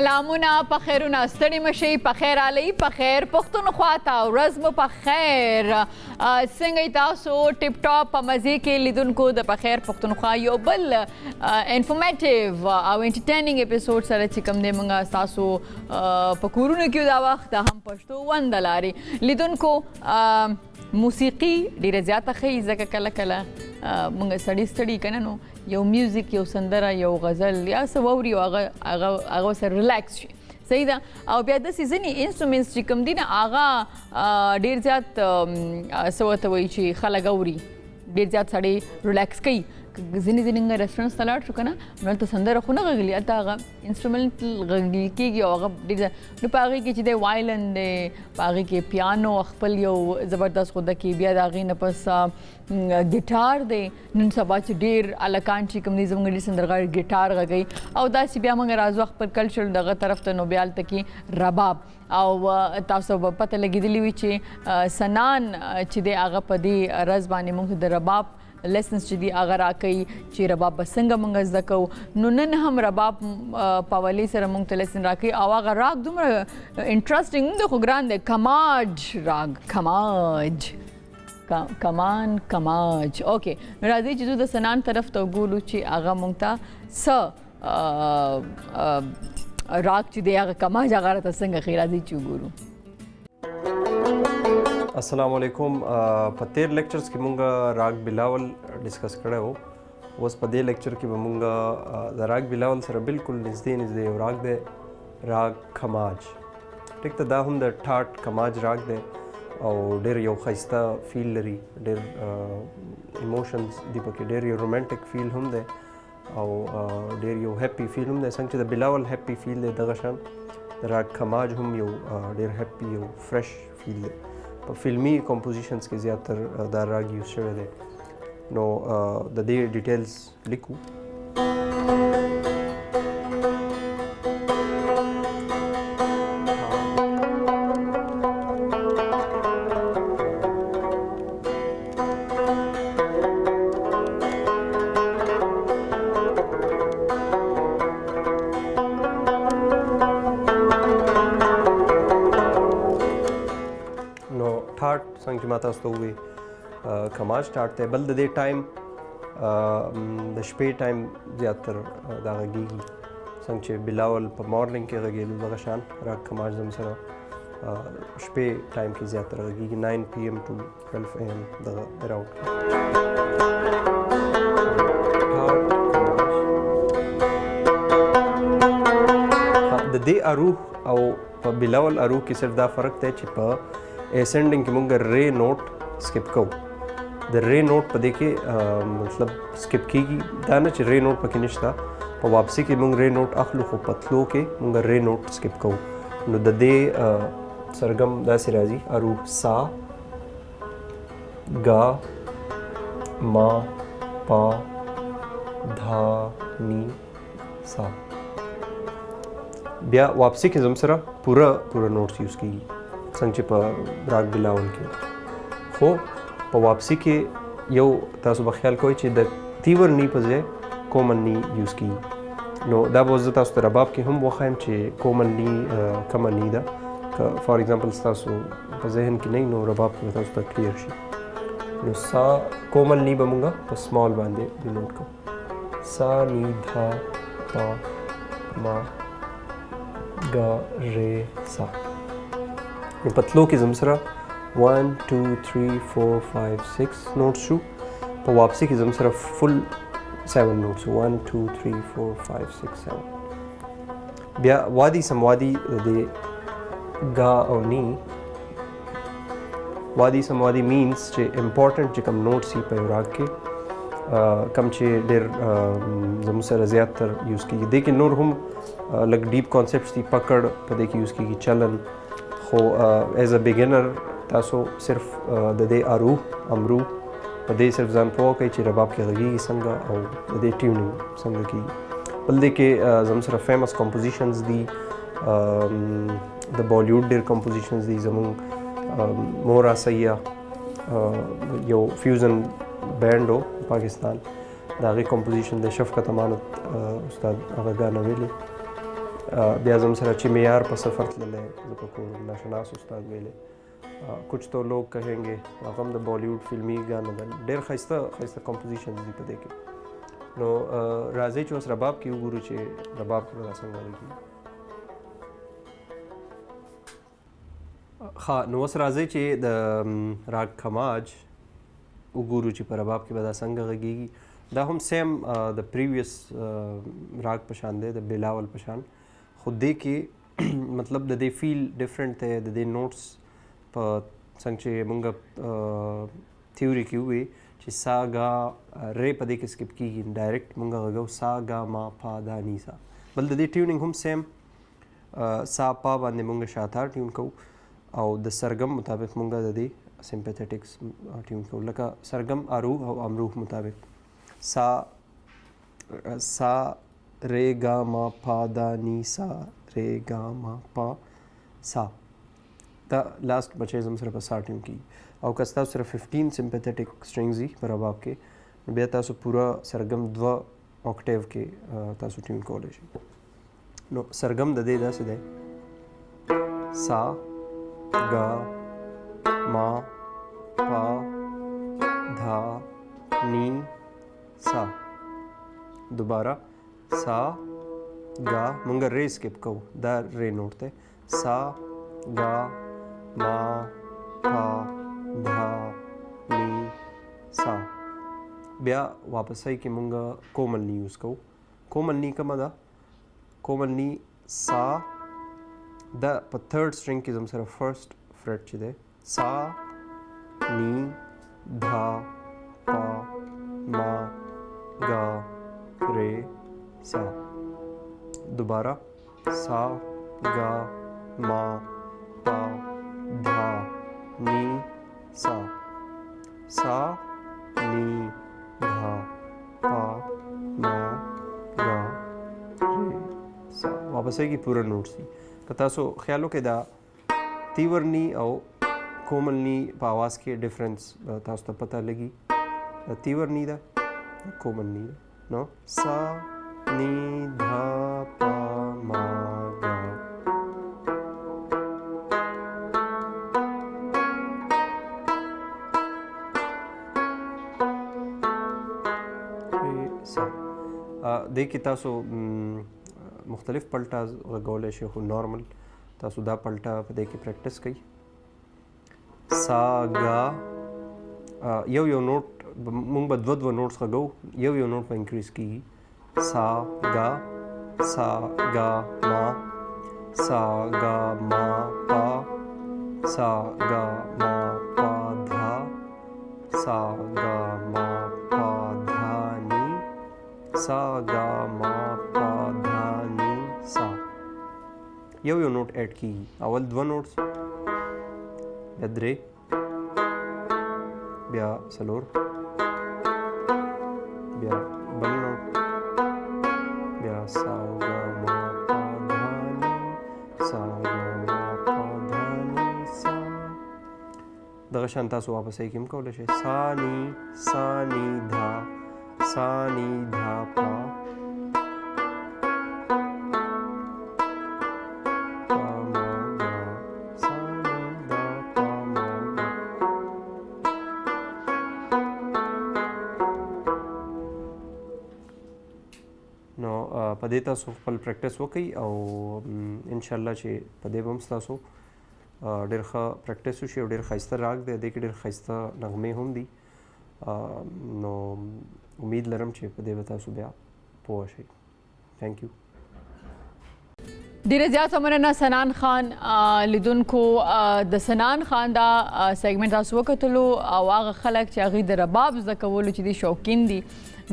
سلامونه په خیرونه ستړي مشئ په خیر علي په خیر پښتونخوا ته ورځ مو په خیر څنګه تاسو ټیپ ټاپ په مزه کې لیدونکو د په خیر پښتونخوا یو بل انفارمیټیو او انټرټینینګ اپیسوډ سره چې کوم دی موږ تاسو په کورونو کې دا وخت هم پښتو وندلاري لیدونکو موسیقي ډیره زیاته ښه ځکه کله کله موږ ستړي کنه نو یو میوزیک یو سندره یو غزل یا څه واوري او هغه سره ریلیکس شي صحیح ده او بیا داسې ځینې انسټرومنټس چې کوم دي نه هغه ډېر زیات څه ورته وایي چې خلک اوري ډېر زیات سړی ریلیکس کوي ځینې ځینې ریسټورنټس ته لاړ شو که نه نو هلته سندره خو نه غږلي هلته هغه انسټرومنټ غږل کېږي او هغه ډېر زیات نو په هغې کې چې دی وایلن دی په هغې کې پیانو خپل یو زبردست خوده کې بیا د هغې نه پس ګیټار دی نن سبا چې ډېر هلکان چې کوم دي زموږ ډېر سندرغاړي ګیټار غږوي او داسې بیا موږ راځو خپل کلچر دغه طرف ته نو بیا هلته کې رباب او تاسو به پته لګېدلي وي چې سنان چې دی هغه په دې رز باندې موږ د رباب لیسنس چې دی هغه راکوي چې رباب به څنګه موږ زده کوو نو نن هم رباب په حوالې سره موږ ته لیسن راکوي او هغه راګ دومره انټرسټینګ دی خو ګران دی کماج راګ کماج کمان کماج اوکې نو راځئ چې زه د سنان طرف ته وګورو چې هغه موږ ته څه راګ چې دی هغه کماج هغه راته څنګه ښیي راځئ چې وګورو السلام علیکم په تیر لیکچرز کې مونږ راګ بلاول ډسکس کړی و اوس په دې لیکچر کې به مونږ د راګ بلاول سره بالکل نږدې یو راګ دی راګ کماج ټیک ته دا هم د ټاټ کماج راګ دی او ډېر یو ښایسته فیل لري ډېر ایموشنز دي پکې ډېر یو رومانټک فیل هم دی او ډېر یو هیپي فیل هم دی څنګه چې د بلاول هیپي فیل دی دغه شان د راګ کماج هم یو ډېر هیپي یو فرش فیل دی په فلمي کمپوزیشنز کې زیاتر دا راګ یوز شوی دی نو د دې ډیټیلز لیکو څنګه چې ما تاسو ته ووایي کماج ټاټ دی بل د دې ټایم د شپې ټایم زیاتر دا غږېږي څنګه چې بلاول په مارننګ کې غږېدل دغه شان راګ کماج زم سره شپې ټایم کې زیاتر غږېږي 9 PM to 12 AM دغه اراوند د دې اروح او په بلاول اروح کې صرف دا فرق دی چې په اسینډنګ کې مونږ ری نوٹ سکپ کوو د ری نوٹ په دې کې مطلب سکپ کېږي دا نه چې ری نوٹ پکې نشته په واپسي کې مونږ ری نوٹ اخلو خو په تلو کې مونږ ری نوٹ سکپ کوو نو د دې سرګم داسې راځي اروح سا گا ما پا دھا نی سا بیا واپسي کې زم سره پوره نوټس یوز کېږي څنګه چې په راګ بلاول کې خو په واپسي کې یو تاسو به خیال کوئ چې د تیور نی په ځای کومن نی یوز کېږي نو دا به زه تاسو ته رباب کې هم وښایم چې کومن نی کمه نی ده که فار ایگزامپل ستاسو په ذهن کې نه نو رباب به تاسو ته کلیر شي نو سا کومن نی به مونږ په سمال باندې ډینوټ کوو سا نی دھا پا ما گا رے سا نو پتلو کې زم سره 1 2 3 4 5 6 نوټس شو په واپسي کې زم سره فل 7 نوټس 1 2 3 4 5 6 7 بیا وادي سموادي د گا او نی وادي سموادي مینز چې امپورټنٹ چې کوم نوټس یې په راګ کې کم چې ډېر زموږ سره زیاتر یوز کېږي دې کې نور هم لږ ډیپ کانسیپټس دي پکړ په دې کې یوز کېږي چلن خو ایز ا بګینر تاسو صرف د دې اروح امرو په دې صرف ځان پوه کوئ چې رباب کې غږېږي څنګه او د دې ټیونینګ څنګه کېږي بل دې کې زموږ سره فیمس کمپوزیشنز دي د بالیوډ ډېر کمپوزیشنز دي زموږ مورا سیاح یو فیوژن بینډ و پاکستان د هغې کمپوزیشن د شفقت امانت استاد هغه ګانه ویلې بیا زم سره چې معیار په صفر تللی زه په کور ناشناس استاد ویلی کچھ تو لوگ کहेंगे هغه هم د بالیوډ فلمي ګانو ده ډېر ښایسته کمپوزیشنز دي په دې کې نو راځئ چې اوس رباب کې وګورو چې رباب کې به دا څنګه غږېږي ښه نو اوس راځئ چې د راګ خماج وګورو چې په رباب کې به دا څنګه غږېږي دا هم سیم د پریویس راګ په شان دی د بلاول په شان خو دې کې مطلب د دې فیل ډفرنٹ دی د دې نوټس په څنګه چې مونږ تھیوري کې ووی چې سا ګا رې په دې کې سکپ کېږي ډایرکټ مونږ غږو سا ګا ما پا دا نی سا بل د دې ټیونینګ هم سیم سا پا باندې مونږ شاته ټیون کوو او د سرګم مطابق مونږ د دې سمپیتھیټکس ټیون کوو لکه سرګم آروه او امروه مطابق سا رے گا ما پا دا نی سا رے گا ما پا سا دا لاست بچے زم سره په سا ټیون کی او که تاسو سره 15 سمپیتھیټک سټرینګز دي په رباب کې بیا تاسو پورا سرګم 2 اوکټیو کې تاسو ټیون کولی شئ نو سرګم د دې داسې دی سا گا ما پا دھا نی سا دوباره سا گا مونږ ری سکپ کوو دا ری نوٹ دی سا گا ما پا دھا نی سا بیا واپس آئی کې مونږ کومل نی یوز کوو کومل نی کومه ده کومل نی سا دا په تھرډ سټرینګ کې زم سره فرست فرټ چې دی سا نی دھا پا ما گا رے سا دوباره سا گا ما پا دھا نی سا سا نی دھا پا ما گا رے سا واپس آئے گی پورا نوٹس دي که تاسو خیال وکړئ دا تیورنی او کوملنی په आवाज کې ډفرنس تاسو ته پته لګي دا تیورنی ده کوملنی ده نو سا نی دھا پا ما گا دې کې تاسو مختلف پلټا غږولی شئ خو نارمل تاسو دا پلټا په دې کې پریکټس کوئ سا گا یو نوٹ مونږ به دوه نوټس غږو یو نوٹ به انکریز کېږي سا گا ما سا گا ما پا سا گا ما پا دھا سا گا ما پا دھا نی سا گا ما پا دھا نی سا یو نوٹ ایڈ کېږي اول دوه نوټس بیا درې بیا څلور بیا بل نوٹ بیا سا گا ما پا دھا نی سا گا ما پا دھا نی سا دغه شان تاسو واپس یې کوم کولی شئ سا نی دھا پا نو په دې تاسو خپل پریکټس وکړئ او انشاءالله چې په دې به هم ستاسو ډېر ښه پریکټس وشي او ډېر ښایسته راګ دی دې کې ډېر ښایسته نغمې هم دي نو امید لرم چې په دې به تاسو بیا پوه شئ تھینک یو ډیره زیاته مننه سنان خان لیدونکو د سنان خان دا سیګمنټ تاسو وکتلو او هغه خلک چې هغوی د رباب زده کولو چې دي شوقین دي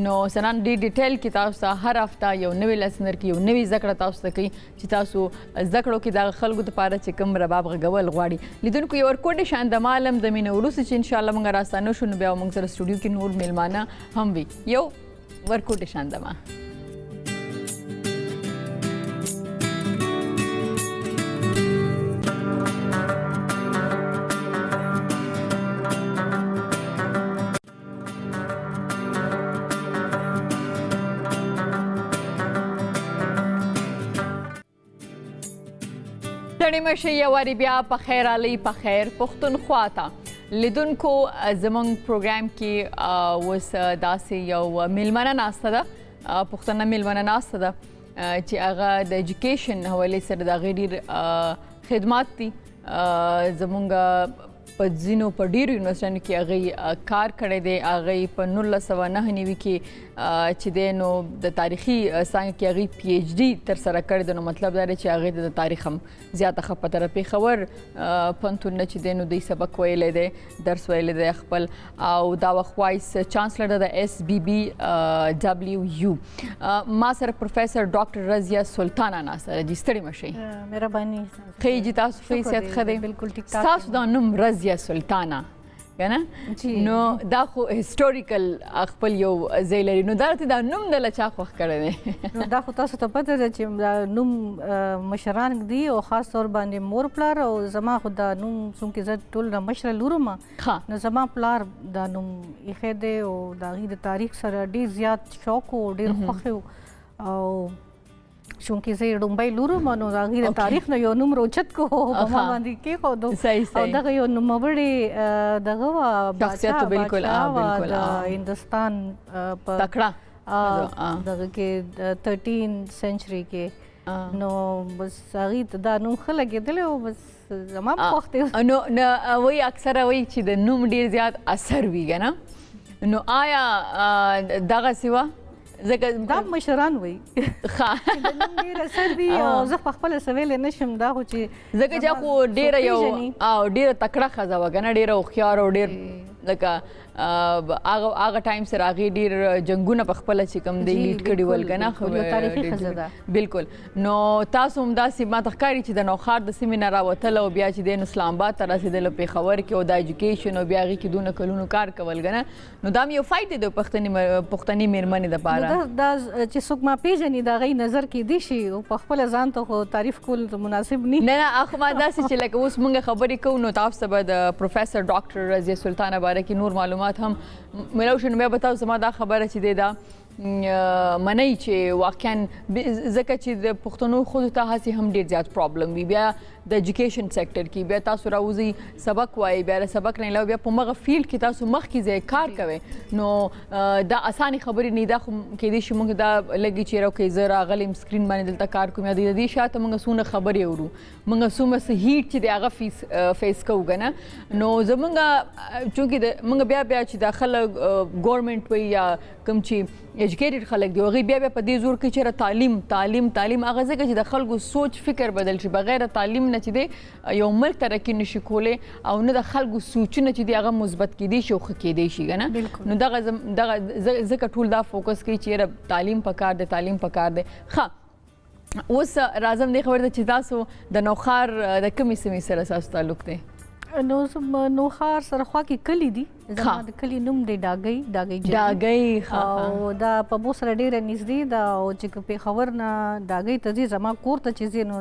نو سنان ډېر ډیټیل کې تاسو ته هر هفته یو نوی لیسن درکړي یو نوې زده کړه تاسو ته کوي چې تاسو زده کړو کې دغه خلکو دپاره چې کوم رباب غږول غواړي لیدونکو یو ورکوټې شان د مالم د مینه وروسته چې انشاءالله موږ راستانه شو نو بیا موږ سره سټوډیو کې نور میلمانه هم وي یو ورکوټې شان دمه ستړي مشي یو واري بیا په خیر علي په خیر پښتونخوا ته لیدونکو زمونږ پروګرام کې اوس داسې یو میلمنه ناسته ده پښتنه میلمنه ناسته ده چې هغه د ایجوکیشن حوالې سره د هغې ډېر خدمات دي زمونږ په ځینو په ډېرو یونیورسټیانو کې هغې کار کړی دی هغې په 1999 کې چې دی نو د تاریخي څانګه کې هغې پی ایچ ډي ترسره کړی دی نو مطلب دا دی چې هغې ته د تاریخ هم زیاته ښه پته ده پېښور پوهنتون نه چې دی نو دوی سبق ویلی دی درس ویلی دی خپل او دا وخت وایس چانسلر ده د ایس بي بي ډبلیو یو ما سره پروفیسر ډاکټر رضیه سلطانه ناسته ده جی ستړي مه شئ مهرباني ښه جي تاسو ښه صحت ښه دی بالکل ټیک ټاک ستاسو دا نوم رضیه سلطانه کنه نو دا خو هیستوریکل خپل یو ځای لري نو دا راته دا نوم د چا خوښ کړی دی نو دا خو تاسو ته پته ده چې دا نوم مشران دي او خاص طور باندې مور پلار او زما خو دا نوم څومره زه ټول نه مشره لور ما نو زما پلار دا نوم یې دی او دا غي د تاریخ سره ډیر زیات شوق او ډیر خوښ او چونکې زه ډومبۍ لور ما نو د هغې د تاریخ نه یو نوم روچت کو په ما باندې کېښودو او دغه یو نوموړې دغه وه بادشاه د هندوستان په تکړه دغه کې 13 سنچري کې نو بس هغې ته دا نوم ښه لګېدلی او بس زما په خوښ دی نو وایي اکثره وایي چې د نوم ډېر زیات اثر وي که نه نو آیا دغسې وه دا مشران وي ډېر اثر وي او زه په خپله څه ویلی نه شم دا خو چې ځکه چې خو ډېره یو ډېره تکړه ښځه وه که نه ډېره هوښیار او ډېر لکه هغه ټایم سره هغې ډېر جنګونه په خپله چې کوم دی لیډ کړي ول که نه تاریخي ښځه ده بلکل نو تاسو هم داسې ما ته ښکاري چې د نوښار د سیمې نه راوتل او بیا چې دی نو اسلام آباد ته رسېدل پېښور کې او د ایجوکیشن او بیا هغې کې دونه کلونو کار کول که نه نو دا هم یو فایده دی پښتني میرمنې دپاره دا چې څوک ما پېژني د هغې نظر کیدی شي او په خپله ځان ته خو تعریف کول مناسب نه نه خو ما داسې چې لکه اوس موږ خبرې کوو نو تاسو ته به د پروفیسر ډاکټر رضیه سلطانه باره کې نور معلومات هم ملو شو نو بیا به تاسو زما دا خبره چې دی دا منئ چې واقعا ځکه چې د پښتنو ښځو ته هسې هم ډېر زیات پرابلم وي بیا د ایجوکیشن سیکټر کې بیا تاسو راوځئ سبق وایي بیا د سبق نه علاوه بیا په مغه فیلډ کې تاسو مخکې ځای کار کوئ نو دا اسانې خبرې نه دا خو کیدای شي موږ دا لګي چې اوکې زه راغلم سکرین باندې دلته کار کوم یا د دې شاته موږ څونه خبرې اورو موږ څومره څه هیټ چې دی هغه فیس کوو که نه نو زموږ چونکې موږ بیا چې دا خلک ګورمنټ وایي یا کوم چې ایجوکیټډ خلک دی هغوی بیا په دې زور کوي چېرې تعلیم هغه ځکه چې د خلکو سوچ فکر بدل شي بغیر تعلیم نه چې دی یو ملک ترقي نشي کولی او نه د خلکو سوچونه چې دی هغه مثبت کیدی شي او ښه کیدی شي که نه نو دغه ځکه ټول دا فوکس کوي چې یاره تعلیم پکار دی ښه اوس راځم دې خبرې ته چې تاسو د نوښار د کومې سیمې سره ستاسو تعلق دی نو نوښار سره خوا کې کلي دي زما د کلي نوم دی ډاګۍ او دا په مو سره ډېره نږدې ده او چې پېښور نه ډاګۍ ته ځي زما کور ته چې ځي نو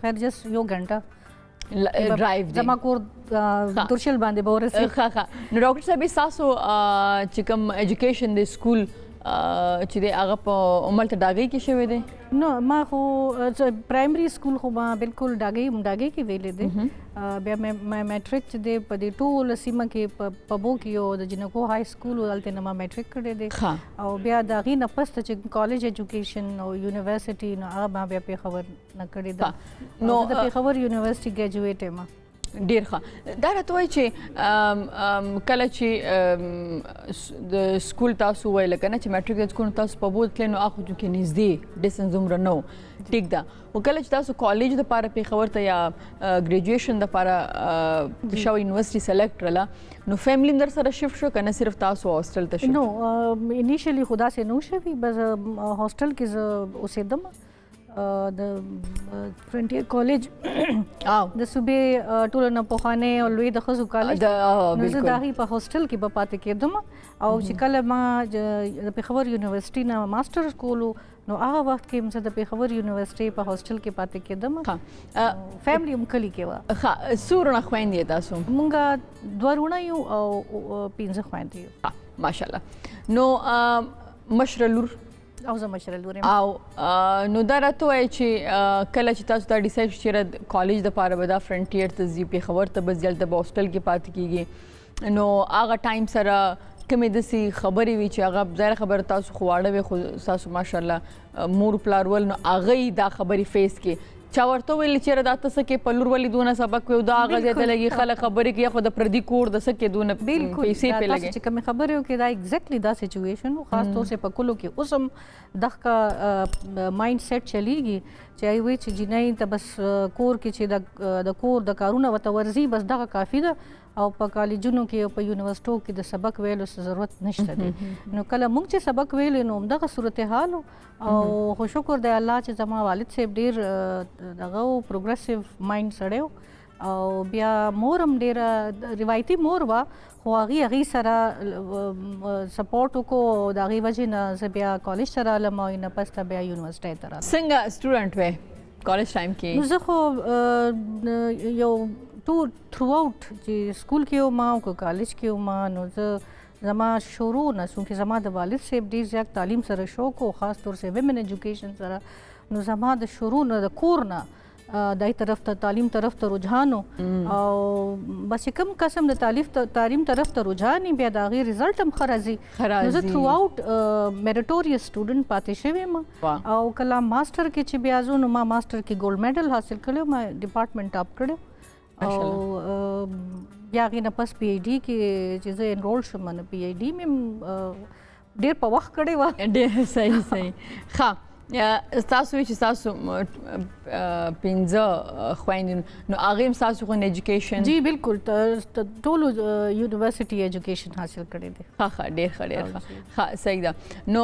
خیر جس یو ګنټه ډرایو زما کور تورشل باندې به ورسېږي نو ډاکټر صاحب ستاسو چې کوم ایجوکیشن دی سکول چې دی هغه په عملته ډاګۍ کې شوی دی نو ما خو پرایمري سکول خو ما بالکل ډاګۍ کې ویلی دی بیا ما میټریک چې دی په دې ټوله سیمه کې په بو کې یو د جنکو های سکول و هلته نه ما میټریک کړی دی او بیا د هغې نه پسته چې کالج ایجوکیشن او یونیورسټي نو هغه ما بیا پېښور نه کړې ده نو د پېښور یونیورسټي ګریجویټ یم ډېر ښه دا راته وایي چې کله چې د سکول تاسو ویل که نه چې میټریک د سکول تاسو په بو تللی نو هغه چونکې نږدې ډسټنس دومره نه و ټیک ده خو کله چې تاسو کالج دپاره پېښور ته یا ګریجویشن دپاره پېښور یونیورسټي سلیکټ کړله نو فیملی هم در سره شفټ شو که نه صرف تاسو هاسټل ته شو نو انیشلی خو داسې نه شوي بس هاسټل کې زه اوسېدم د فرنټیر کالج د صوبې ټولو نه پخوانی او لوی د ښځو کالج نو زه د هغې په هاسټل کې به پاتې کېدم او چې کله ما د پېښور یونیورسټي نه ماسټرز کولو نو هغه وخت کې زه د پېښور یونیورسټي په هاسټل کې پاتې کېدم فیملی هم کلي کې وه ښه څو وروڼه خویندې تاسو مونږ 2 وروڼه یو او 15 خویندې یو ماشاءالله نو مشره لور او زه مشره لور یم. او نو دا راته وایي چې کله چې تاسو دا ډیسایډ چې کالج دپاره به دا فرنټیر ته ځي پېښور ته به ځي هلته به هاسټل کې پاتې کېږي نو هغه ټایم سره کومې داسې خبرې وي چې هغه ظاهره خبره تاسو خو واړه وي خو ستاسو ماشاءالله مور پلار ول نو هغه یې دا خبرې فیس کړي چا ورته ویل چې دا ته څه کې په لور ولې دونه سبق وي دا هغه ځای ته لګي خلک خبرې کوي خو د پردي کور د څه کې دونه پیسې پې لګي چې کومې خبرې وکړي دا ایگزیکټلی دا سچویشن خاص طور سے په کلو کې اوس هم دغه مایند سیټ چلیږي چې ای وی چې جنۍ ته بس کور کې چې د کور د کارونه ورته ورځي بس دغه کافي ده او په کالجونو کې او په یونیورسيټو کې د سبق ویلو ضرورت نشته دی نو کله موږ چې سبق ویلې نو دغه صورتحال او خو شکر دی الله چې زما والد صاحب ډېر دغه پروګریسیو مایند سړی او بیا مور هم ډېره روایتي مور وه خو هغې سره سپورټ وکړو د هغې وجې نه زه بیا کالج ته رالم او نه پس ته بیا یونیورسټۍ ته رالم. څنګه سټوډنټ وې کالج ټایم کې؟ نو زه خو یو تھرو آؤٹ چې سکول کې وم او که کالج کې وم نو زه زما شروع نه څومره زما د والد صاحب ډېر زیات تعلیم سره شوق او خاص طور سره ویمن ایجوکیشن سره نو زما د شروع نه د کور نه دای طرف ته تعلیم طرف ته رجحان او بس کوم قسم د تعلیم طرف ته رجحان بیا د هغې رزلټ هم ښه راځي نو زه تھرو آؤٹ میریټوریس سټوډنټ پاتې شوې یم او کله ماسټر کې چې بیا زه نو ما ماسټر کې ګولډ میډل حاصل کړی ما ډپارټمنټ ټاپ کړی او بیا هغې نه پس پی ایچ ډي کې چې زه انرول شوم نو پی ایچ ډي مې ډېر په وخت کړی وه. ډېر صحیح ښه ستاسو وایي چې ستاسو 15 خویندې نو هغې هم ستاسو خو ایجوکیشن جی بالکل ټولو یونیورسټي ایجوکیشن حاصل کړی دی. ښه ډېر ښه ډېر ښه صحیح ده نو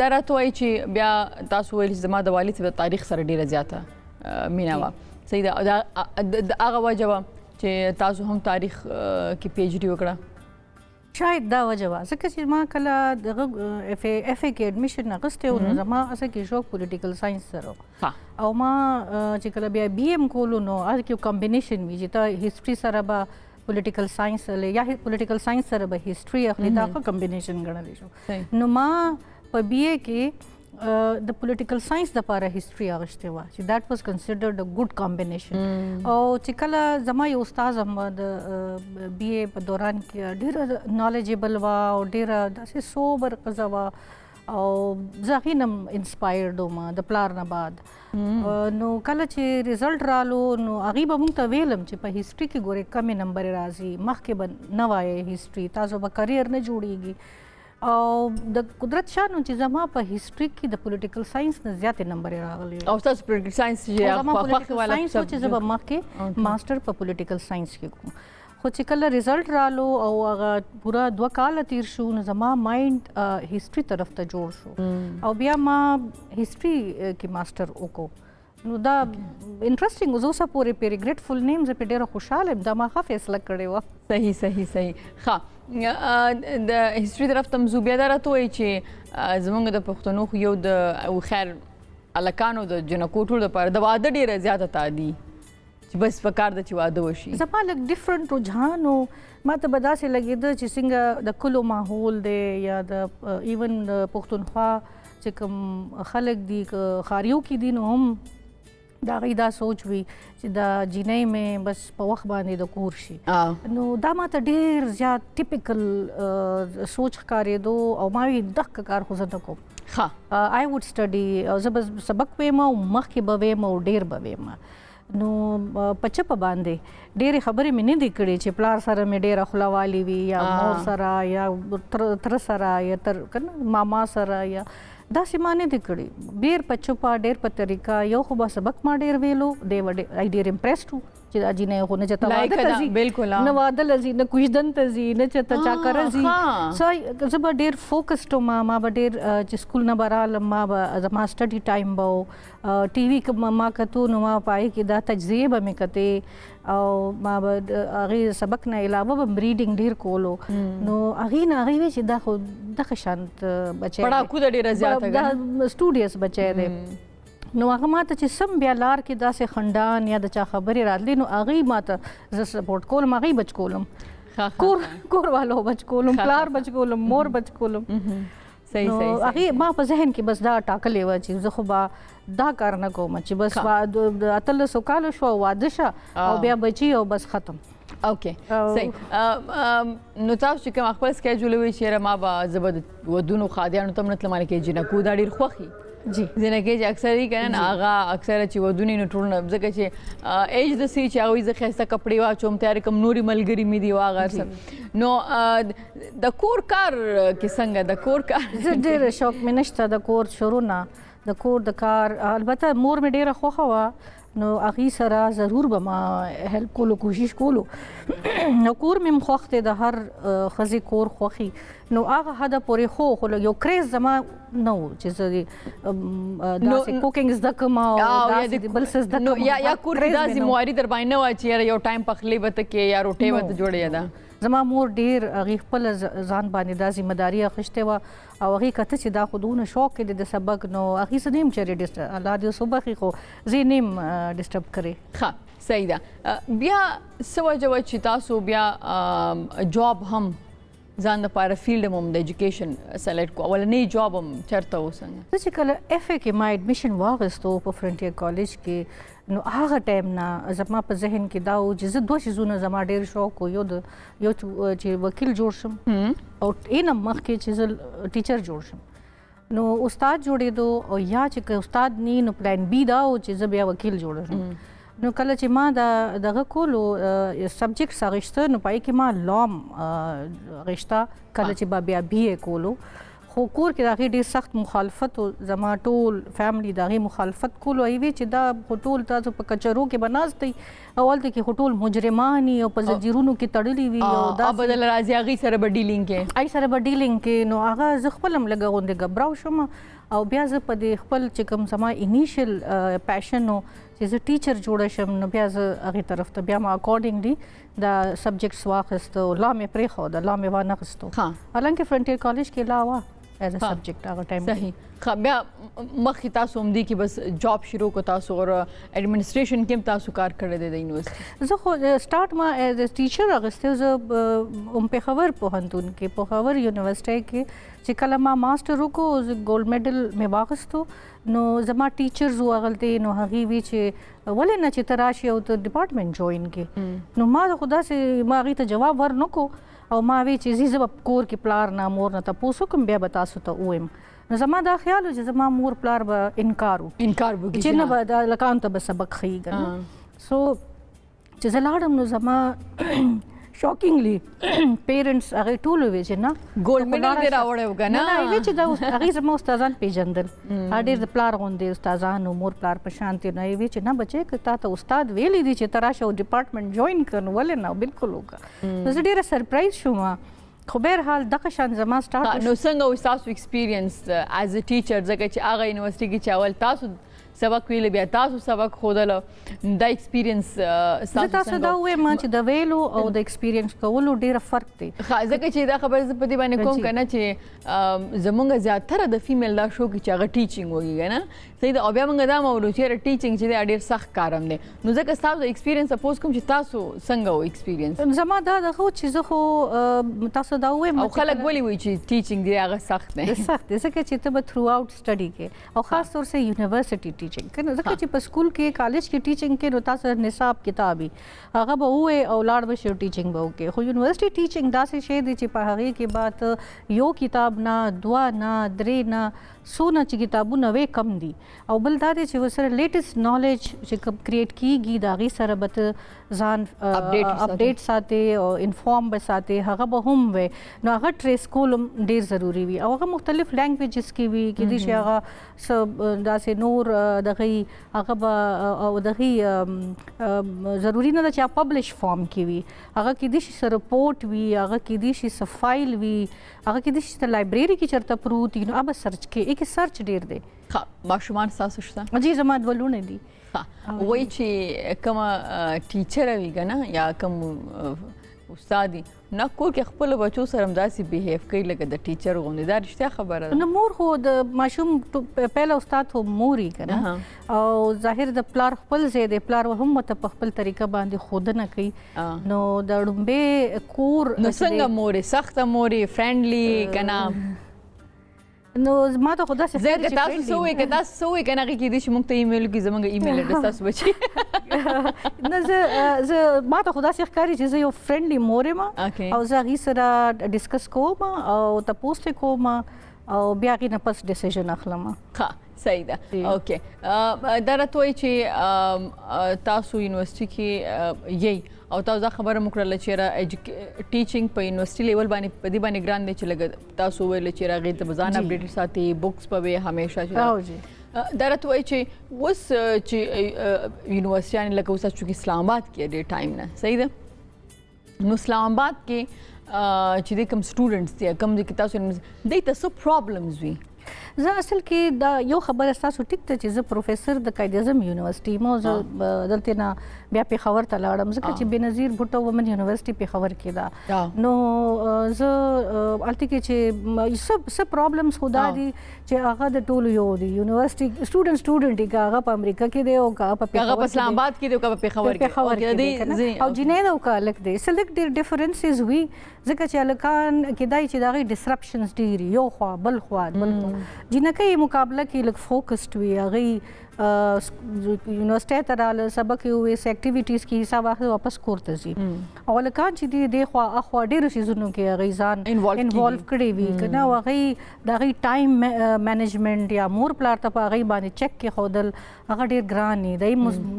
دا راته وایي چې بیا تاسو ویل چې زما د والد صاحب د تاریخ سره ډېره زیاته مینه وه صحیح ده د هغه وجه وه چې تاسو هم تاریخ کې پی ایچ ډي وکړه شاید دا وجه وه ځکه چې ما کله دغه اف ای کې اډمیشن اخیستی و نو زما اصل کې شوق پولیټیکل ساینس سره او ما چې کله بیا بي ایم کولو نو هغه کې کمبینیشن وي چې ته هسټري سره به پولیټیکل ساینس یا پولیټیکل ساینس سره به هسټري اخلي دا ښه کمبینیشن ګڼلی شو نو ما په بي ای کې د پولیټیکل ساینس دپاره هسټري اخیستې وه چې دیٹ واز کنسیډرډ ا ګوډ کمبینیشن او چې کله زما یو استاد هم د بي ای په دوران کې ډېره نالجیبل وه او ډېره داسې سوبر ښځه وه او زه هغې نه هم انسپایرډ وم د پلار نه بعد نو کله چې رزلټ رالو نو هغې به موږ ته ویلم چې په هسټري کې ګورې کمې نمبرې راځي مخکې به نه وایې هسټري تاسو به کریر نه جوړیږي او د قدرت شاه نو چې زما په هسټري کې د پولیټیکل ساینس نه زیاتې نمبرې راغلي او تاسو پولیټیکل ساینس زما پولیټیکل ساینس و چې زه به مخکې ماسټر په پولیټیکل ساینس کې کوم خو چې کله رزلټ رالو او هغه پوره 2 کاله تیر شو نو زما مایند هسټري طرف ته جوړ شو او بیا ما هسټري کې ماسټر وکړو نو دا انټرسټینګ اوس اوسه پورې پې ریګریټفل نیم زه پې ډېره خوشحاله یم دا ما ښه فیصله کړې وه. صحیح ښه د هسټري طرف ته مزو بیا دا راته وایي چې زموږ د پښتنو خو یو د خیر هلکانو د جنکو ټولو دپاره د واده ډېره زیاته تعدي چې بس پکار ده چې واده وشي زما لږ ډفرنټ رجحان و ما ته به داسې لګېده چې څنګه د کلو ماحول دی یا د ایون د پښتونخوا چې کوم خلک دي که ښاریو کې دي نو هم د هغوی دا سوچ وي چې دا جینۍ مې بس په وخت باندې د کور شي نو دا ما ته ډېر زیات ټیپیکل سوچ ښکارېدو او ما وی دغه کار خو زه نه کوم آی ووډ سټډي زه به سبق ویم او مخکې به ویم او ډېر به ویم نو په چپه باندې ډېرې خبرې مې نه دي کړې چې پلار سره مې ډېره خوله والي وي یا مور سره یا تره سره یا که ماما سره یا داسې ما نه دي کړي ډېر په چوپه ډېر په طریقه یو خو به سبق ما ډېر ویلو دی آی ډېر امپریسډ وو چې دا جینۍ خو نه چېرته واده ته ځي نه واده له ځي نه کوژدن ته ځي نه چېرته چا کره ځي زه به ډېر فوکسډ وم ما به ډېر چې سکول نه به رالم ما به زما سټډي ټایم به و ټي وي که ما کتو نو ما په هغې کې دا تجزیې به مې کتې او ما به هغې سبق نه علاوه به ریډینګ ډېر کولو نو هغې نه هغې وی چې دا خو دغه شانت بچی پړاکو ده ډېره زیاته دا سټوډیس بچی دی نو هغه ماته چې سم بیا لار کې داسې خندان یا د چا خبرې راتلې نو هغې ماته زه سپورټ کولم هغې بچ کولم کور والو بچ کولم پلار بچ کولم مور بچ کولم صحیح نو صحیح هغه ما په ذهن کې بس دا ټاکلې و چې زه خو به دا کار نه کوم چې بس د 1300 کالو شو واده شه او بیا بچي او بس ختم. اوکې صحیح نو تاسو چې کوم خپل سکیجول وی چې ما به زبد ودونو خادیانو تم نتل مال کې جنکو دا ډیر خوخي جی زنه کې اکثر یې کنه هغه اکثر چې ودونی نو ټول ځکه چې ایج د سی چې هغه ځکه خسته کپڑے واچوم تیار کوم نوري ملګری می دی واغه نو د کور کار کې څنګه د کور کار زه ډېر شوق مې نشته د کور شروع نه د کور د کار البته مور مې ډېره خوښه وه نو هغې سره ضرور به ما هیلپ کولو کوشش کولو نو کور مې هم خوښ دی د هر ښځې کور خوښي نو هغه حده پورې خو یو کریز زما نه و چې زه داسې کوکینګ زده کړم او داسې بل څه زده کړم یا کور کې دا ذمہواري در باندې نه وه چې یو ټایم پخلی به ته کې یا روټۍ به ته جوړې ده زما مور ډیر هغې خپل ځان باندې دا ذمہداري اخیستې وه او هغې کته چې دا خو دونه شوق یې د سبق نو هغې زه نیم چېرې الله دې اوس وبخي خو زه یې نیم ډسټرب کړې ښه صحیح ده بیا څه وجه وه چې تاسو بیا جاب هم ځان لپاره فیلډ هم د ایجوکیشن سلیکټ کو اولنی جاب هم چېرته و څنګه زه چې کله اف اے کې ما ایډمیشن واخیستو په فرنټیر کالج کې نو هغه ټایم نه زما په ذهن کې دا و چې زه 2 شیزونه زما ډېر شوق و یو چې وکیل جوړ شم او اینم مخکې چې زه ټیچر جوړ شم نو استاد جوړېدو او یا چې استاد نی نو پلان بی دا و چې زه بیا وکیل جوړ شم نو کله چې ما دغه کولو سبجیکټس اخیسته نو پای کې ما لام اخیسته کله چې بیا بی اے کولو خو کور کې د هغې ډېر سخت مخالفت و زما ټول فیملی د هغې مخالفت کولو وی چې دا خو ټول تاسو په کچرو کې به ناست دی او هلته کې خو ټول مجرمان او په زنجیرونو کې تړلي وي او بدل راځي هغې سره به ډیلینګ کې هغې سره به ډیلینګ کې نو هغه زه خپل هم لږه غوندې ګبراو شوم او بیا زه په دې خپل چې کوم زما انیشل پیشن و چې زه ټیچر جوړه شم نو بیا زه هغې طرف ته بیا ما اکارډنګلی دا سبجیکټس واخیستو لا مې پرېښوده لا مې وانخیستو حالانکه فرنټیر کالج کې لا وه as a subject هغه ټایم صحیح بیا مخکې تاسو هم دی کې بس جاب شروع کو تاسو اور ایڈمنسټریشن کې تاسو کار کړی دی د یونیورسيټي زه خو سٹارټ ما ایز ا ټیچر اغسته زه پېښور پوهنتون کې پېښور یونیورسيټي کې چې کله ما ماستر وکړو ګولډ میډل مې واخیستو نو زما ټیچرز وغلطه نو هغه وی چې ولې نه چې تراشي او ته ډپارټمنټ جوائن کې نو ما خدا سي ما هغه ته جواب ورنکو او ما وی چې زه په کور کې پلار نه مور نه تاسو کوم بیا به تاسو ته وایم نو زما دا خیال چې زما مور پلار به انکار وکړي چې نه به دا لکان ته به سبق خېږي سو چې زه لاړم نو زما شاکینګلی پیرنټس هغه ټول وی چې نه ګولډ میډل دې راوړیو که نه نه وی چې دا هغې زما استادان پیژندل ډېر د پلار غوندې استادانو مور پلار په شانتې نه وی چې نه بچی که تا ته استاد ویلی دي چې ته راشه او ډپارټمنټ جوائن کړه نو ولې نه بالکل وکړه نو زه ډېره سرپرایز شوم خو بهرحال دغه شان زما سټارټ نو څنګه و ستاسو ایکسپیرینس ایز ا ټیچر ځکه چې هغه یونیورسيټي کې چې اول تاسو سبق ویل بیا تاسو سبق خودل دا ایکسپیرینس تاسو دا وایم چې د ویلو او د ایکسپیرینس کولو ډیره فرق دی ځکه چې دا خبره زه په دې باندې کوم کنه چې زمونږ زیاتره د فیمیل دا شو کې چې هغه ټیچینګ وږي کنه صحیح ده او بیا موږ دا مولو چې ټیچینګ چې ډیر سخت کارم دی نو ځکه تاسو د ایکسپیرینس اپوز کوم چې تاسو څنګه و ایکسپیرینس زما دا خو چې زه خو تاسو دا وایم او خلک ولي وایي چې ټیچینګ دی هغه سخت دی سخت دی ځکه چې ته به تھرو اوټ سټڈی کې او خاص طور سره یونیورسيټي ټیچینګ کنه ځکه چې په سکول کې کالج کې ټیچینګ کې نو تاسو نصاب کتابي هغه به وې او لاړ به شو ټیچینګ به وکړي خو یونیورسيټي ټیچینګ داسې شی دی چې په هغه کې بات یو کتاب نه دوا نه درې نه سونه چې کتابونه وې کم دي او بل دا دی چې وسره لیټیسټ نالج چې کوم کریټ کیږي دا غي سره به ځان اپډیټ ساتي او انفارم به ساتي هغه به هم وې نو هغه ټریس کولم ډیر ضروری وي او هغه مختلف لینګویجز کې وي کې دي چې هغه داسې نور دغه هغه به او دغه ضروری نه چې پبلش فارم کې وي هغه کې دي چې رپورټ وي هغه کې دي چې فایل وي هغه کې دي چې لایبرری کې چرته پروت وي نو اب سرچ کې یک سرچ ډیر دی ها ماشومان تاسو شته جی زما دولونه دي وای چې کوم ټیچر وی کنه یا کوم استاد نه کور کې خپل بچو سره همداسې بیهیو کوي لکه د ټیچر غوندې دا رښتیا خبره ده نو مور خو د ماشوم پهله استاد هو موري کنه او ظاهر د پلار خپل ځای د پلار هم ته په خپل طریقه باندې خودنه کوي نو د ډومبه کور نو څنګه موري سخت موري فرندلی کنه نو ما ته خدا څه زه تاسو سوې که تاسو سوې کنه هغه کې دې چې موږ ته ایمیل کې زمونږ ایمیل اډرس تاسو بچي نه زه ما ته خدا څه ښکاري چې زه یو فرندلی مور یم او زه هغې سره ډسکس کوم او تپوس ترې کوم او بیا هغې نه پس ډیسیژن اخلم. ښه صحیح ده. اوکې دا راته وایي چې تاسو یونیورسټي کې یئ او تاسو دا خبره مو کړله چې ټیچینګ په یونیورسټي لیول باندې په دې باندې ګران دی چې لږ تاسو وویل چې هغې ته به ځان اپډیټ ساتي بکس به وي همیشه چې دا راته وایي چې اوس چې یونیورسټیانې لکه اوس چونکې اسلام آباد کې ډېر ټایم نه صحیح ده نو اسلام آباد کې چې د کوم سټوډنټس دي کوم چې تاسو دوی ته څه پرابلمز وي؟ زه اصل کې دا یو خبره ستاسو ټیک ده چې زه پروفیسر د قائد اعظم یونیورسټي یم او زه دلته نه بیا پېښور ته لاړم ځکه چې بېنظیر بوټو وومن یونیورسټي پېښور کې ده نو زه هلته کې چې څه پرابلمس خو دا دي چې هغه د ټولو یو دي یونیورسټي سټوډنټ یې که هغه په امریکا کې دی او که هغه په اسلام آباد کې دی او که په پېښور کې دی او جنید او که هلک دی څه لږ ډېر ډفرنسز وي ځکه چې هلکان کېدای چې د هغې ډسرپشنز ډېر یو خوا بل خوا جنکۍ مقابله کې لږ فوکسډ وي هغې یونیورسټۍ ته راغله سبق یې وویست اکټیویټیز کې حساب اخلي واپس کور ته ځي او هلکان چې دي دې خوا اخوا ډېرو څیزونو کې هغوی ځان انوالو کړی وي که نه او هغوی د هغوی ټایم مینجمنټ یا مور پلار ته په هغوی باندې چک کېښودل هغه ډېر ګران وي د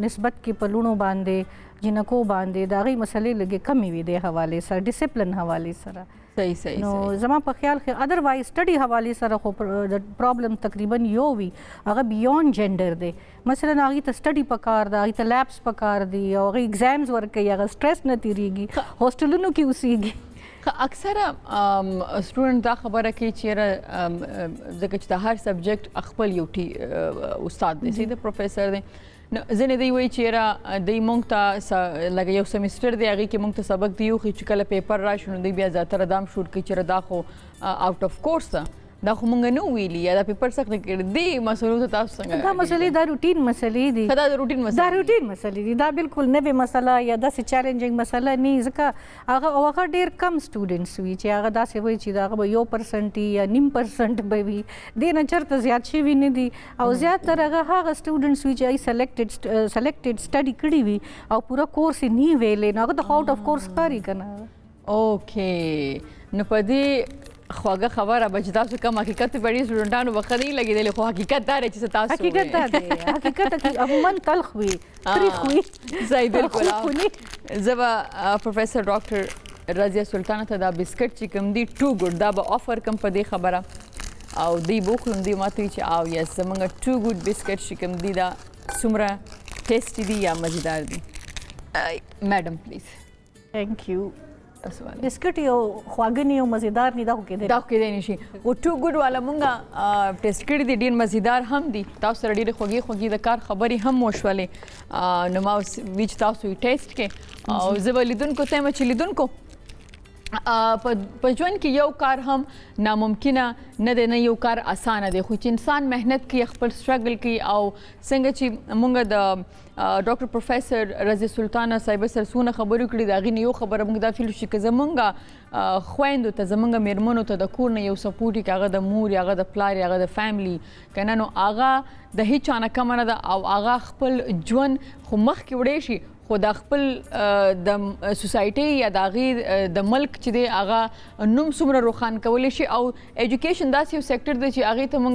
نسبت کې په لوڼو باندې جنکو باندې د هغوی مسلې لږې کمې وي دې حوالې سره ډسپلن حوالې سره صحیح نو زما په خیال کې ادروایز سټډي حوالې سره خو د پرابلم تقریبا یو وي هغه بیونډ جنډر دی مثلا هغې ته سټډي پکار ده هغې ته لیبس پکار دي او هغې اګزامز ورکوي هغه سټرس نه تېرېږي هاسټلونو کې اوسېږي. اکثره سټوډنټ دا خبره کوي چې ځکه چې د هر سبجیکټ خپل یو استاد دی صحیح د پروفیسر دی نو ځینې دوی وایي چې دوی موږ ته لکه یو سیمسټر دی هغې کې موږ ته سبق دی وښي چې کله پیپر راشي نو دوی بیا زیاتره دا هم شور کوي چې دا خو آوټ اف کورس ده دا خو مونږ نه ویلي یا دا پیپر سخت کړي دې مسلو ته تاسو څنګه دا مسلې دا روټین مسلې دي دا روټین مسلې دي دا بالکل نوې مسله یا داسې چیلنجینګ مسله نه ځکه هغه ډېر کم سټوډنټس وي چې هغه داسې وایي چې هغه به 1% یا 0.5% به وي دې نه چېرته زیات شوي نه دي او زیاتره هغه سټوډنټس وي چې هغوی سلیکټډ سټډي کړي وي او پوره کورس یې نه ویلی نو هغه د آوټ اف کورس ښکاري که نه. اوکې نو په دې خواږه خبره به چې تاسو کم حقیقت په ډېرو سټوډنټانو به ښه نه وي لګېدلی خو حقیقت دا دی چې څه تاسو حقیقت دا دی حقیقت عموما تلخ وي تریخ وي صحیح بالکل زه به پروفیسر ډاکټر رضیه سلطانه ته دا بسکټ چې کوم دي ټو ګډ دا به آفر کوم په دې خبره او دوی به وخورم دوی ما ته وایي چې او یس زموږ ټو ګډ بسکټ چې کوم دي دا څومره ټیسټي دي یا مزیدار دي میډم پلیز. تھینک یو. بسکټ یو خواږه نه یو مزیدار نه دا خو کېدی نه شي خو ټو ګډ والا مونږه ټیسټ کړي دي ډېر مزیدار هم دي تاسو سره ډېرې خوږې د کار خبرې هم وشولې نو ما ویچ تاسو یې ټیسټ کې او زه به لیدونکو ته یم چې لیدونکو په ژوند کې یو کار هم ناممکنه نه دی نه یو کار اسانه دی خو چې انسان محنت کوي خپل سټرګل کوي او څنګه چې مونږ د ډاکټر پروفیسر رضیه سلطانه صاحبه سره څونه خبرې کړي د هغې نه یو خبره مونږ دا فیل شي که زمونږ خویندو ته زمونږ میرمنو ته د کور نه یو سپورټ وي که هغه د مور یا هغه د پلار یا هغه د فیملی که نه نو هغه د هیڅ چا نه کمه نه ده او هغه خپل ژوند خو مخکې وړی شي خو د خپل د سوسایټۍ یا د هغې د ملک چې دی هغه نوم څومره روښان کولی شي او ایجوکیشن داسې یو سیکټر دی چې هغې ته مونږ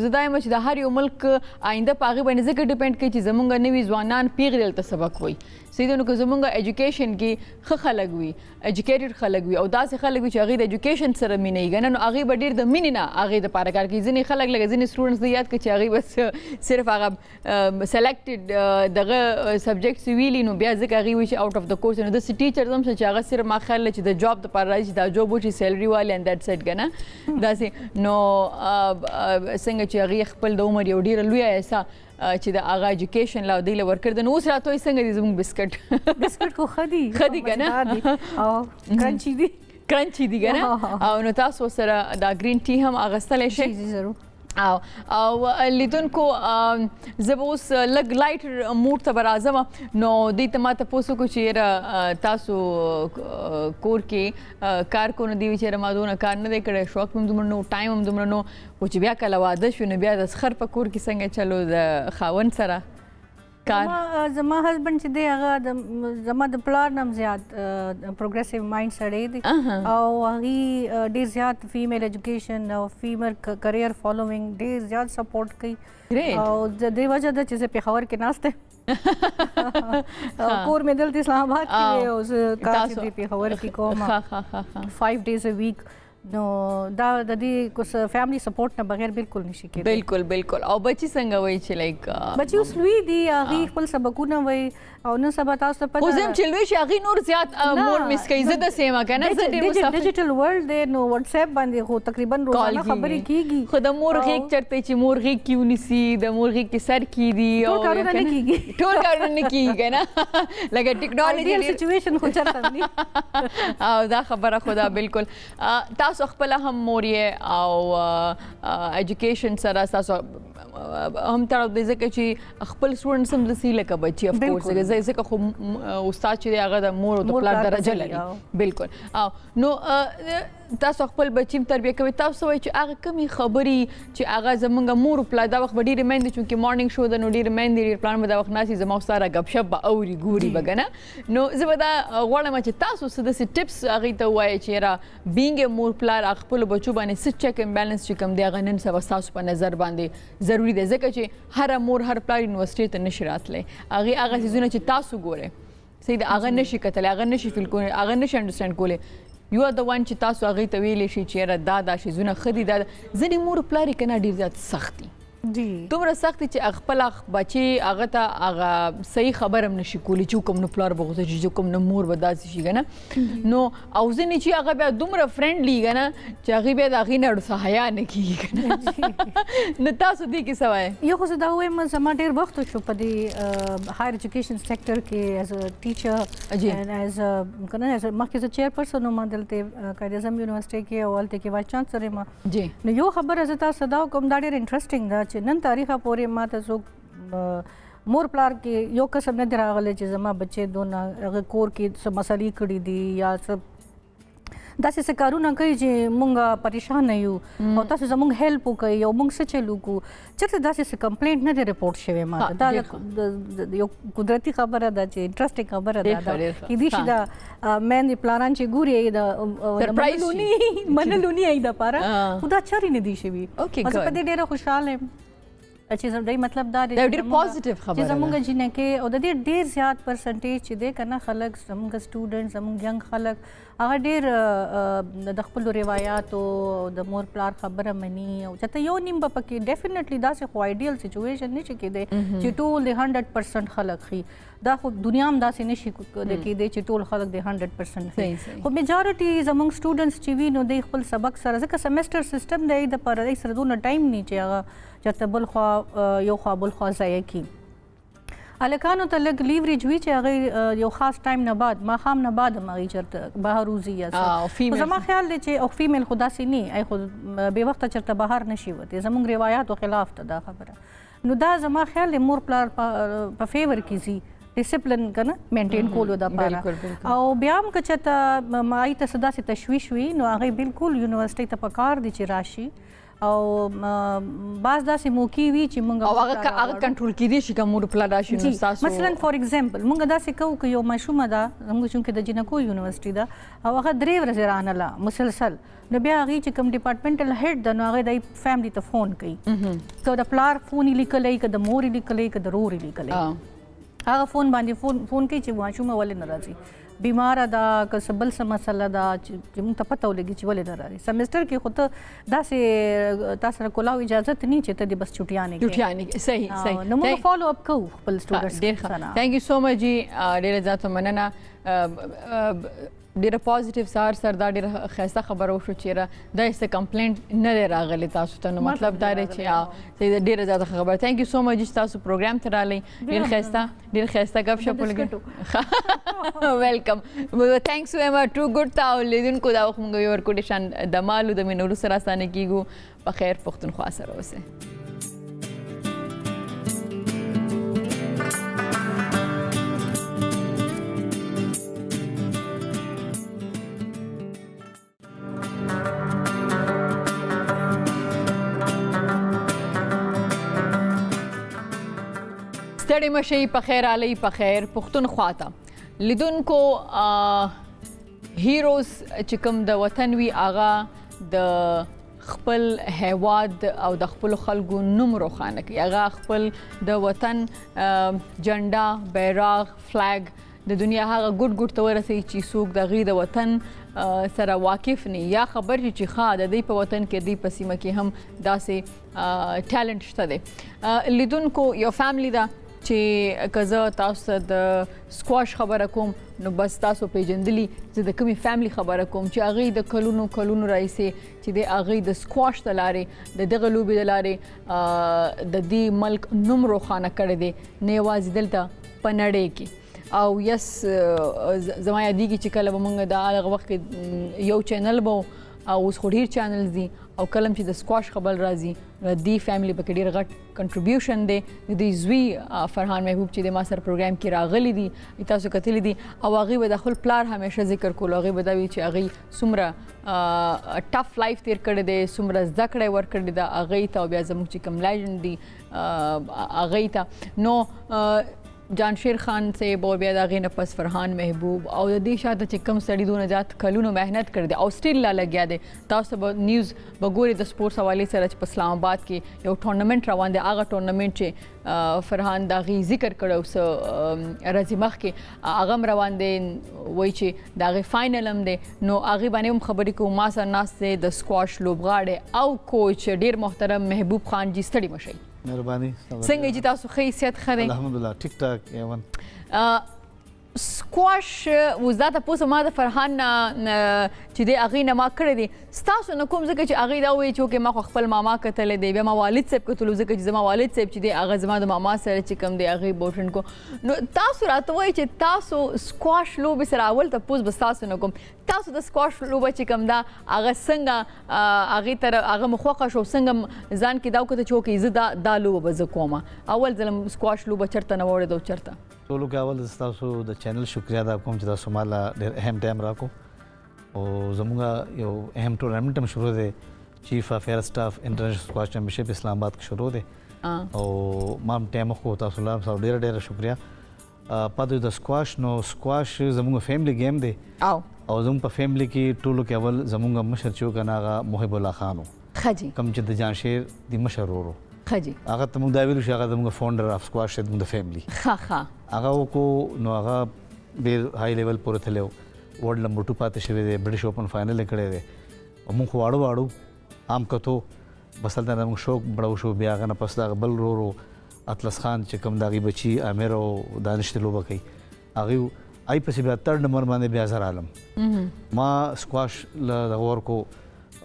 زه دا یم چې د هر یو ملک آینده په هغې باندې ځکه ډیپینډ کوي چې زمونږ نوي ځوانان پیغلې دلته سبق وایي صحیح ده نو که زمونږ ایجوکیشن کې ښه خلک وي ایجوکیټډ خلک وي او داسې خلک وي چې هغې د ایجوکیشن سره مینه یي که نه نو هغې به ډېر د مینې نه هغې دپاره کار کوي ځینې خلک لکه ځینې سټوډنټس د یاد کړي چې هغې بس صرف هغه سلیکټډ دغه سبجیکټس ویلي نو بیا ځکه هغې وایي چې آوټ اف د کورس نو داسې ټیچرز هم شته چې هغه صرف ما خیال دی چې د جاب دپاره راځي چې دا جاب وشي سیلري والي اینډ دیټس اټ که نه داسې نو څنګه چې هغې خپل د عمر یو ډېره لویه حصه چې د هغه ایجوکیشن لا دوی له ورکړ د نو اوس راته وایي څنګه دي زموږ بسکټ خو ښه دي که نه او کرنچي دي که نه او نو تاسو سره دا ګرین ټي هم اخیستلی شئ او لیدونکو زه به اوس لږ لایټ موډ ته به راځم نو دې ته ما تپوس وکړو چې یاره تاسو کور کې کار کو نه دی چې ما دونه کار نه دی کړی شوق هم دومره نو ټایم هم دومره نو خو چې بیا کله واده شو نو بیا د سخر په کور کې څنګه چلو د خاوند سره کار زما هسبند چې دی هغه زما د پلار نم زیات پروګریسیو مایند سړی دی او هغه ډیر زیات فیمیل ایجوکیشن او فیمیل کریئر فالوینګ ډیر زیات سپورټ کوي او د دې وجه د چې پېښور کې ناشته کور مې دلته اسلام آباد کې او کار چې پېښور کې کوم 5 days a week نو دا د دې کوس فیملی سپورټ نه بغیر بالکل نشي کېدای بالکل او بچی څنګه وای چې لایک بچی اوس لوی دي هغه خپل سبقونه وای او نن سبا تاسو ته پته اوس چې لوی شي هغه نور زیات مور مس کوي زه د سیمه کنه زه د ډیجیټل ورلد دی نو واتس اپ باندې خو تقریبا روزانه خبرې کیږي خو د مور غیږ چرته چې مور غیږ کیونی سي د مور غیږ کې سر کی دي او ټول کارونه نه کیږي کنه لکه ټیکنالوژي سچويشن خو چرته نه او دا خبره خدا بالکل تاسو خپل هم مورې او ایجوکیشن سره تاسو هم تر دې ځکه چې خپل سټوډنټس هم د سی لکه بچي اف کورس ځکه خو استاد چې هغه د مور او د پلار درجه لري بالکل او نو تاسو خپل بچیم تربیه کوي تاسو وایي چې هغه کمی خبري چې هغه زمونږ مور پلا دا وخت ډیره مېندې چې مارنینګ شو د نو ډیره مېندې پلان به دا وخت ناسي زما سره غب شپ اوري ګوري بګنه نو زه به دا غواړم چې تاسو څه د ټیپس هغه ته وایي چې را بینګ مور پلار خپل بچو باندې څه چیک اند بیلانس چې کوم دی هغه نن سبا تاسو په نظر باندې ضروری دی ځکه چې هر مور هر پلار یونیورسيټي ته نشي راتلی هغه څه چې تاسو ګوره سید هغه نشي کتل هغه نشي فیل کولی هغه نشي انډرستانډ کولی یو د وان چې تاسو هغه ته ویلې شي چې دا شي زونه خدي دا ځنې مور پلار کنه ډیر زیات سختي جی دومره سخت چې خپل بچي هغه ته هغه صحیح خبرم نشي کولی چې کوم نو پلار بغوته چې کوم نو مور بداسي شي کنه نو او ځنې چې هغه بیا دومره فرندلی کنه چې هغه بیا د هغه نه ډو حیا نه کیږي کنه نو تاسو دې کې سوای یو خو دا وایم زما ډیر وخت شو په دې هایر ایجوکیشن سېکټر کې ایز ا ټیچر and as کنه as مخکې ز چیرپرسن ما دلته قائد اعظم یونیورسيټي کې اولته کې وایس چانسلر ما جی نو یو خبره زتا صدا کوم دا ډیر انټرېسټینګ دا چې نن تاریخه پورې ما ته څوک مور پلار کې یو قسم نه دراغله چې زما بچي دونه هغه کور کې څه مسلې کړې دي یا څه داسې څه کارونه کوي چې مونږ پریشان یو او تاسو زموږ هیلپ وکړئ او مونږ څه چلو کو چېرته داسې څه کمپلینټ نه دی رپورټ شوی ما دا یو قدرتي خبره ده چې انټرېسټینګ خبره ده کې دې شي دا مېندې پلانان چې ګوري دا منلونی ای د پاره خدا چاري نه دی شوی اوکې په دې ډیره خوشاله یم چې زموږ مطلب دا دی ډېر پوزټیو خبره چې زموږ جنکه او د دې ډېر زیات پرسنټیج چې دی کنه خلک زموږ سټوډنټ زموږ ینګ خلک هغه ډېر د خپل روایت او د مور پلار خبره مني او چته یو نیم په کې ډیفینټلی دا څه خو ایډیل سچويشن نشي کېدی چې ټول 100% خلک خي دا خو دنیا هم داسې نشي کېدی چې ټول خلک د 100% خي خو میجارټي زموږ سټوډنټس چې وي نو د خپل سبق سره ځکه سیمستر سیستم دی د پر سره دونه ټایم نه چې هغه چرته بل خو یو خو بل خو ځای کی الکانو ته لګ لیوریج وی چې هغه یو خاص ټایم نه بعد ما خام نه بعد ما چرته بهر روزي یا څه زما خیال دی چې او فیمیل خدا سي نه ای خو به وخت چرته بهر نشي وته زموږ روایت او خلاف ته دا خبره نو دا زما خیال دی مور پلار په فیور کیږي ډیسپلین کنه مینټین کولو د پاره او بیا هم که چته مای ته صدا سي تشويش وي نو هغه بالکل یونیورسيټي ته پکار دي چې راشي او باز داسې موقع وي چې موږ هغه کنټرول کیدی شي کوم پلان راشي نو تاسو مثلا فور ایگزامپل موږ داسې کوو چې یو ماشومه ده موږ چې د جنکو یونیورسيټي ده او هغه 3 ورځې رانله مسلسل نو بیا هغه چې کوم ډپارټمنټل هیډ ده نو هغه د فیملی ته فون کوي که د پلار فون لیکلای که د مور لیکلای که د رور لیکلای هغه فون باندې فون کوي چې ماشومه ولې ناراضي بیمار ده که سبل سم مسله ده چې موږ ته پته ولګي چې ولې نه راځي سیمستر کې خو ته داسې تاسو سره کولاو اجازه نه چې ته د بس چټیانې کې صحیح نو موږ فالو اپ کوو خپل سټوډنټس ډېر ښه ثانک یو سو مچ جی ډېر زیات مننه ډیره پوزټیو سر دا ډیره ښایسته خبره وشو چې دا هیڅ کمپلینټ نه دی راغلی تاسو ته. نو مطلب دا دی چې ډیره زیاته خبره. تھینک یو سو مچ چې تاسو پروګرام ته راغلی. ډیر ښایسته ګپ شپ ولګي. ویلکم. تھینکس ویما ټو ګډ تا لیدونکو دا وخت موږ یو ورکو شان د مالو د مینورو سره اسانه کیږو. په خیر پښتونخوا سره اوسئ. ستړي مشئ په خیر علی په خیر پښتونخوا ته لیدونکو. هیروز چې کوم د وطن وي هغه د خپل هیواد او د خپل خلکو نوم روښانه کوي. هغه خپل د وطن جنډا بیرغ فلیګ د دنیا هغه ګډ ته ورسوي چې څوک د هغې د وطن سره واقف نه یا خبر چې ښه د دوی په وطن کې دوی په سیمه کې هم داسې ټیلنټ شته دی. لیدونکو یو فیملی ده چې که زه تاسو ته د سکواش خبره کوم نو بس تاسو پیژندلی زه د کومې فیملی خبره کوم چې هغوی د کلونو راهیسې چې د هغوی د سکواش د لارې د دغه لوبې د لارې د دې ملک نوم روښانه کړی دی نه یوازې دلته په نړۍ کې. او یس زما یادېږي چې کله به موږ د هغه وخت کې یو چینل به او اوس خو ډېر چینلز دي او کله چې د سکواش خبر راځي نو دې فیملی پکې ډېر غټ کنټریبیوشن دی. د دې زوی فرحان محبوب چې د ما سره پروګرام کې راغلی دي تاسو کتلی دي او هغوی به د خپل پلار همیشه ذکر کولو. هغوی به دا وي چې هغوی څومره ټف لایف تیر کړی دی څومره زده کړی ورکړې ده هغوی ته او بیا زموږ چې کوم لیجنډ دي هغوی ته. نو جانشیر خان صاحب او بیا د هغې نه پس فرحان محبوب او د دې شاته چې کوم سړي دونه زیات کلونو محنت کړی دی او سټیل لا لګیا دی. تاسو به نیوز به ګورئ د سپورټس حوالې سره چې په اسلام آباد کې یو ټورنمنټ روان دی. هغه ټورنمنټ چې فرحان د هغې ذکر کړی او څه ورځې مخکې هغه هم روان دی وایي چې د هغې فاینل هم دی. نو هغې باندې هم خبرې کوو. ما سره ناست دی د سکواش لوبغاړی او کوچ ډېر محترم محبوب خان جی. ستړي مشئ. مهرباني. څنګه چې تاسو ښه حیثیت ښه دی؟ الحمدلله ټیک ټاک ایون. سکواش اوس دا تپوس ما د فرحان نه چې دی هغې نه ما کړی دی ستاسو نه کوم ځکه چې هغې دا وایي چې اوکې ما خو خپل ماما کتلی دی بیا ما والد صاحب کتلو ځکه چې زما والد صاحب چې دی هغه زما د ماما سره چې کوم دی هغې بوټن کو. نو تاسو راته وایي چې تاسو سکواش لوبې سره اول تپوس به ستاسو نه کوم تاسو د سکواش لوبه چې کوم دا هغه څنګه هغې ته هغه مو خوښه شو څنګه ځان کې دا وکړه چې اوکې زه دا لوبه به زه کوم اول ځل سکواش لوبه چېرته نه واورېده او چېرته؟ ټولو کې اول ستاسو د چینل شکریا ادا کوم چې تاسو مالا ډېر اهم ټایم راکو او زموږ یو اهم ټورنمنټ هم شروع دی چیف اف ایر سټاف انټرنیشنل سکواش چیمپionship اسلام آباد کې شروع دی او ما هم ټایم خو تاسو لا ډېر ډېر شکریا. پاتې د سکواش نو سکواش زموږ فیملی گیم دی او زموږ په فیملی کې ټولو کې اول زموږ مشر چې و کنه هغه محب الله خان و کوم چې د جانشیر د مشر ورور هغه ته موږ دا ویلو چې هغه زموږ فاونډر اف سکواش دی د فیملی هغه وکړو نو هغه ډېر های لیول پورې تللی و ورلډ نمبر 2 پاتې شوی دی برټش اوپن فاینل یې کړی دی او موږ خو واړو عام کتو بس هلته موږ شوق بړو شو بیا هغه نه پس د هغه بل ورور اطلس خان چې کوم د هغې بچي عامر او دانش ته لوبه کوي هغوی ای پسې بیا 3rd نمبر باندې بیا زر عالم ما سکواش له دغه ورکو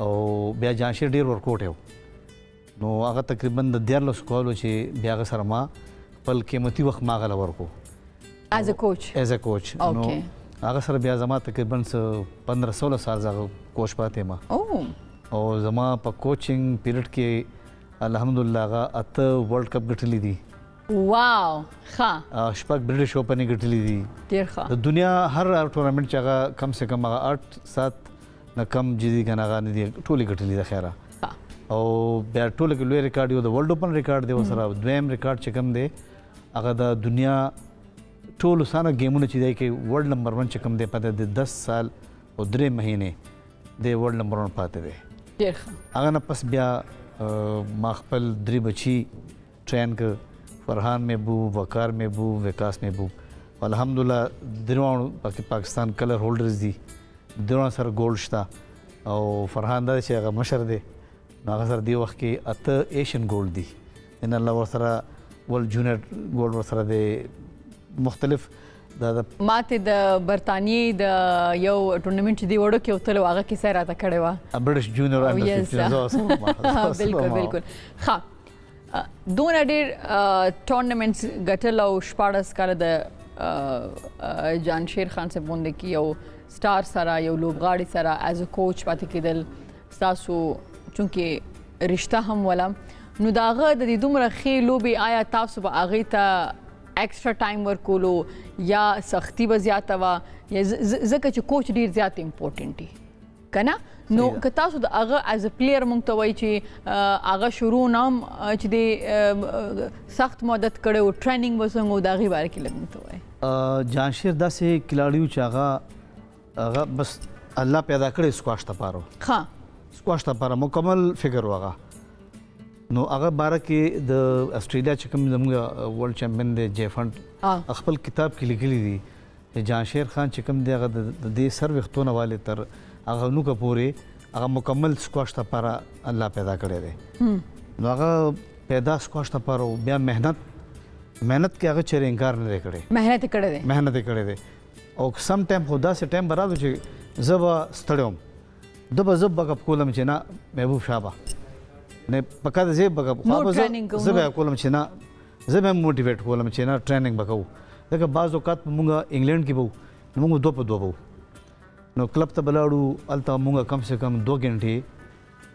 او بیا جانشیر ډېر ورکوټ یو نو هغه تقریبا د 14 کالو چې بیا هغه سره ما خپل قیمتي وخت ما هغه له ورکو ایز ا کوچ نو هغه سره بیا زما تقریبا 15-16 سال هغه کوچ پاتې ما او زما په کوچینګ پیریډ کې الحمدلله هغه 8 ورلډ کپ ګټلی دي. واو ښه. شپږ برټش اوپن یې ګټلی دي. ډېر ښه. د دنیا هر ټورنمنټ چې هغه کم سے کم هغه 8-7 نه کم چې دي کنه هغه نه دي ټولې ګټلي ده خیره او بیا ټولو کې لوی ریکارډ یو د ورلډ اوپن ریکارډ دی ورسره دویم ریکارډ چې کوم دی هغه د دنیا ټولو سانه گیمونه چې دی کې ورلډ نمبر 1 چې کوم دی پته د 10 سال او 3 مهینې د ورلډ نمبر 1 پاتې دی. ډېر ښه. هغه نه پس بیا ما خپل 3 بچي ټرین ک فرحان محبوب وقار محبوب وکاس محبوب الحمدلله دروازه پاکستان کلر هولډرز دي دروازه سره ګولډ شته او فرحان دا چې هغه مشر دی هغه سره دی وخت کې 8 ایشین ګولډ دي ان الله ورسره ول جونیئر ګولډ ورسره دی مختلف دا د ماته د برتانیې د یو ټورنمنت چې دی وړو کې وتلو هغه کیسه راته کړې وه برټش جونیور انډر 15 بالکل ښه دونه ډېر ټورنمنټس ګټل او 14 کاله د جانشیر خان صاحب غوندې کې یو سټار سره یو لوبغاړي سره ایز ا کوچ پاتې کېدل ستاسو چونکې رشته هم ولا نو د هغه د دې دومره ښې لوبې آیا تاسو به هغې ته ایکسټرا ټایم ورکولو یا سختی به زیاته وه یا ځکه چې کوچ ډېر زیات امپورټنټ دی که نه نو که تاسو د هغه ایز ا پلیر مونږ ته وایي چې هغه شروع نه هم چې د سخت مدت کړی و ټریننګ به څنګه و د هغې باره کې لږ مونږ ته وایي جانشیر داسې کلاړي و چې هغه بس الله پیدا کړی سکواش دپاره ښه سکواش دپاره مکمل فکر و هغه نو هغه باره کې د استرالیا چې کوم زموږ ورلډ چمپیون دی جیفنټ خپل کتاب کې لیکلي دي چې جانشیر خان چې کوم دی هغه د دې سر وختونه والے تر هغه نو کا پورې هغه مکمل سکواش لپاره الله پیدا کړی دی نو هغه پیدا سکواش لپاره بیا مهنت کې هغه چیرې انکار نه کړی مهنت کړی دی او سم ټایم خدا سه ټایم برابر چې زبا ستړم دبا زب بګ کولم چې نه محبوب شابه نه پکا د زی بګ خو زبا کولم چې نه زبا موټیویټ کولم چې نه ټریننګ وکاو دغه بعض اوقات مونږه انګلند کې وو مونږ 2 په 2 وو نو کلب ته بلاړو الته مونږه کم سے کم 2 غنټې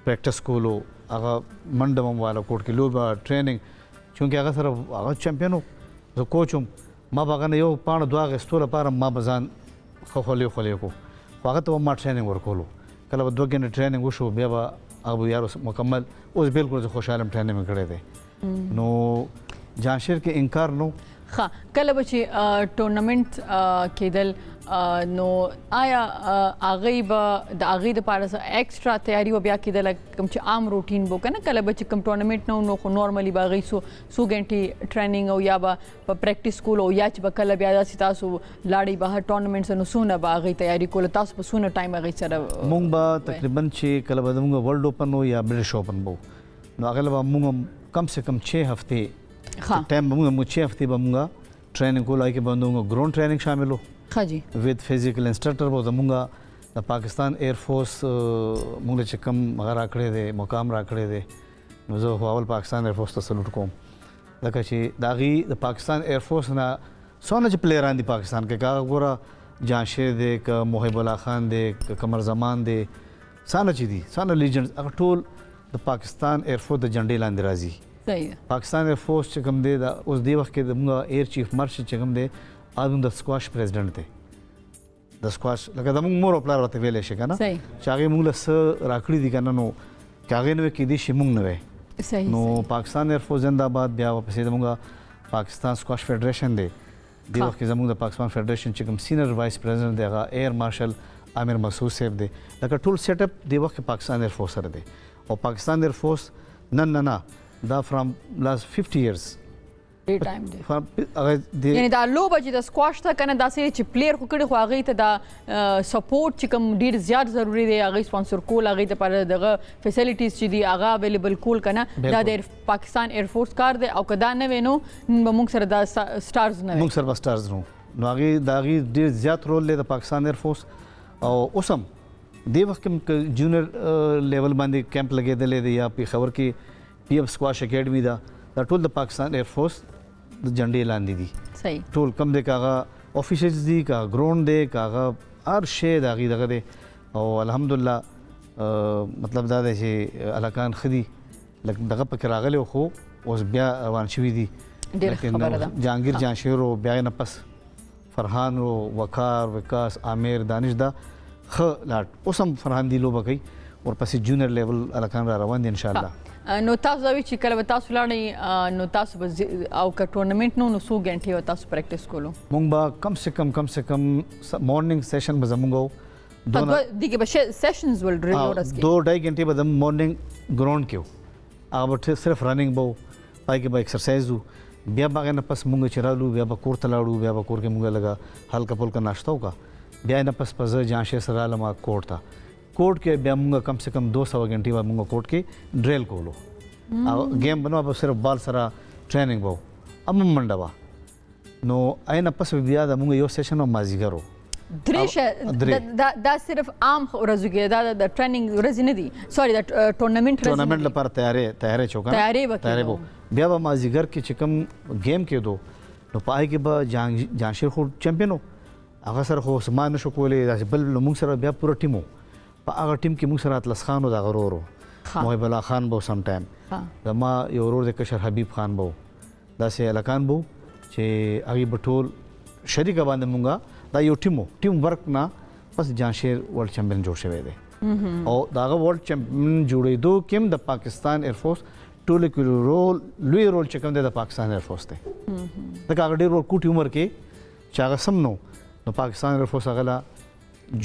پریکټس کولو هغه منډم والا کوټ کې لوبه ټریننګ چونکه هغه سره هغه چمپیون زه کوچم ما باغنه یو پاڼه دوه غستوره لپاره ما بزان خولې کو هغه ته ما ټریننګ ورکولو کله 2 غنټې ټریننګ وشو بیا به هغه یارو مکمل اوس بالکل زه خوشاله ټریننګ کړی دی نو جانشیر کې انکار نو ښه کله به چې ټورنمنټ کېدل نو آیا هغې به د هغې دپاره څه ایکسټرا تیاري به بیا کېدله کوم چې عام روټین به که نه کله به چې کوم ټورنمنټ نه و نو خو نارملي به هغې څو ګنټې ټریننګ او یا به په پریکټس کولو او یا چې به کله بیا داسې تاسو لاړئ بهر ټورنمنټ نه څونه به هغې تیاري کوله تاسو په څونه ټایم هغې سره مونږ به تقریبا چې کله به زموږ ورلډ اوپن و یا برټش اوپن به نو هغې به مونږ کم سے کم 6 هفتې ټایم به مونږ 6 هفتې به مونږ ټریننګ کولو هغې کې به مونږ ګراوند ټریننګ شامل و ښه جی وذ فزیکل انسټرکټر به زمونږ د پاکستان ایر فورس مونږ چې کوم هغه راکړی دی مقام راکړی دی نو زه خو اول پاکستان ایر فورس ته سلوټ کوم ځکه چې د هغې د پاکستان ایر فورس نه څونه چې پلیران دي پاکستان کې که ګوره جانشیر دی که محب الله خان دی که قمر زمان دی څونه چې دي څونه لیجنډز هغه ټول د پاکستان ایر فورس د جنډې لاندې راځي پاکستان ایر فورس چې کوم دی دا اوس دی وخت کې زموږ ایر چیف مارشل چې کوم دی د سکواش پریزیډنټ دی د سکواش لکه زموږ مور او پلار ورته ویلی شي که نه چې هغې موږ له څه راکړي دي که نه نو که هغې نه وی کېدی شي موږ نه وی نو پاکستان ایر فورس زنده‌باد بیا ورپسې زموږ پاکستان سکواش فیډریشن دی دې وخت کې زموږ د پاکستان فیډریشن چې کوم سینیئر وایس پریزیډنټ دی هغه ایر مارشل عامر مسعود صاحب دی لکه ټول سیټ اپ دې وخت کې پاکستان ایر فورس سره دی او پاکستان ایر فورس نه دا فرام لاست 50 years یعنی دا لوبه چې د سکواش ته کنه داسې چې پلیر خو کړي خو هغې ته دا سپورټ چې کوم ډېر زیات ضروري دی هغې سپانسر کول هغې دپاره دغه فیسیلیټیز چې دي هغه اویلیبل کول که نه دا د پاکستان ایر فورس کار دی او که دا نه وی نو نن به موږ سره دا سټارز نه وی موږ سره به سټارز نو هغې د هغې ډېر زیات رول دی د پاکستان ایر فورس او اوس هم دې وخت کې جونیئر لیول باندې کیمپ لګېدلی دی یا پېښور کې پی اف سکواش اکیډمي ده دا ټول د پاکستان ایر فورس د جنډې لاندې دي صحیح ټول کم دی که هغه افیشلز دي که ګراوند دی که هغه هر شی د هغې دغه دی او الحمدلله مطلب دا دی چې هلکان ښه دي لکه دغه پکې راغلی خو اوس بیا روان شوي دي جهانګیر جانشیر و بیا یې نه پس فرحان و وقار وکاس عامر دانش دا ښه لاټ اوس هم فرحان دي لوبه کوي ورپسې جونیئر لیول هلکان را روان دي انشاءالله نو تاسو دا وی چې کله به تاسو لاړئ نو تاسو به او که ټورنمنټ نو څو ګنټې به تاسو پریکټس کولو مونږ به کم سے کم مارننګ سیشن به زمونږ و دغه به سیشنز ول ورځ کې 2-2.5 غنټې به د مارننګ ګراوند کې هغه به صرف رننګ به پای کې به ایکسرسایز و بیا به هغې نه پس مونږ چې رالو بیا به کور ته لاړو بیا به کور کې مونږ لږه هلکه پلکه ناشته وکړه بیا یې نه پس په زه جانشیر سره رالم کوټ ته کوټ کې بیا مونږ کم سے کم 200 غنټې به مونږ کوټ کې ډریل کولو او گیم بنو به صرف بال سره ټریننګ وو ام منډه وا نو عین پس بیا د موږ یو سیشن مازیګرو دا صرف عام ورځو کې دا د ټریننګ ورځې نه دي سوري د ټورنمنت لپاره تیاری چوکا تیاری بو بیا به مازیګر کې چې کوم گیم کې دو نو پای کې به جانشیر خو چمپیون هغه سره خو سمان نشو کولای بل موږ سره بیا پوره ټیمو په هغه ټیم کې موږ سره اطلس خان او دا غرورو محب الله خان بو سم ټایم زما یو ورور د کشر حبیب خان بو داسې الکان بو چې هغه بټول شریک باندې مونږه دا یو ټیم ورک نه پس جانشیر ورلد چمپیون جوړ شوی دی او داغه ورلد چمپیون جوړېدو کې د پاکستان ایرفورس ټول کې رول لوی رول چې کوم دی د پاکستان ایرفورس دی دا هغه ډېر کوټي عمر کې چې هغه سم نو پاکستان ایرفورس هغه لا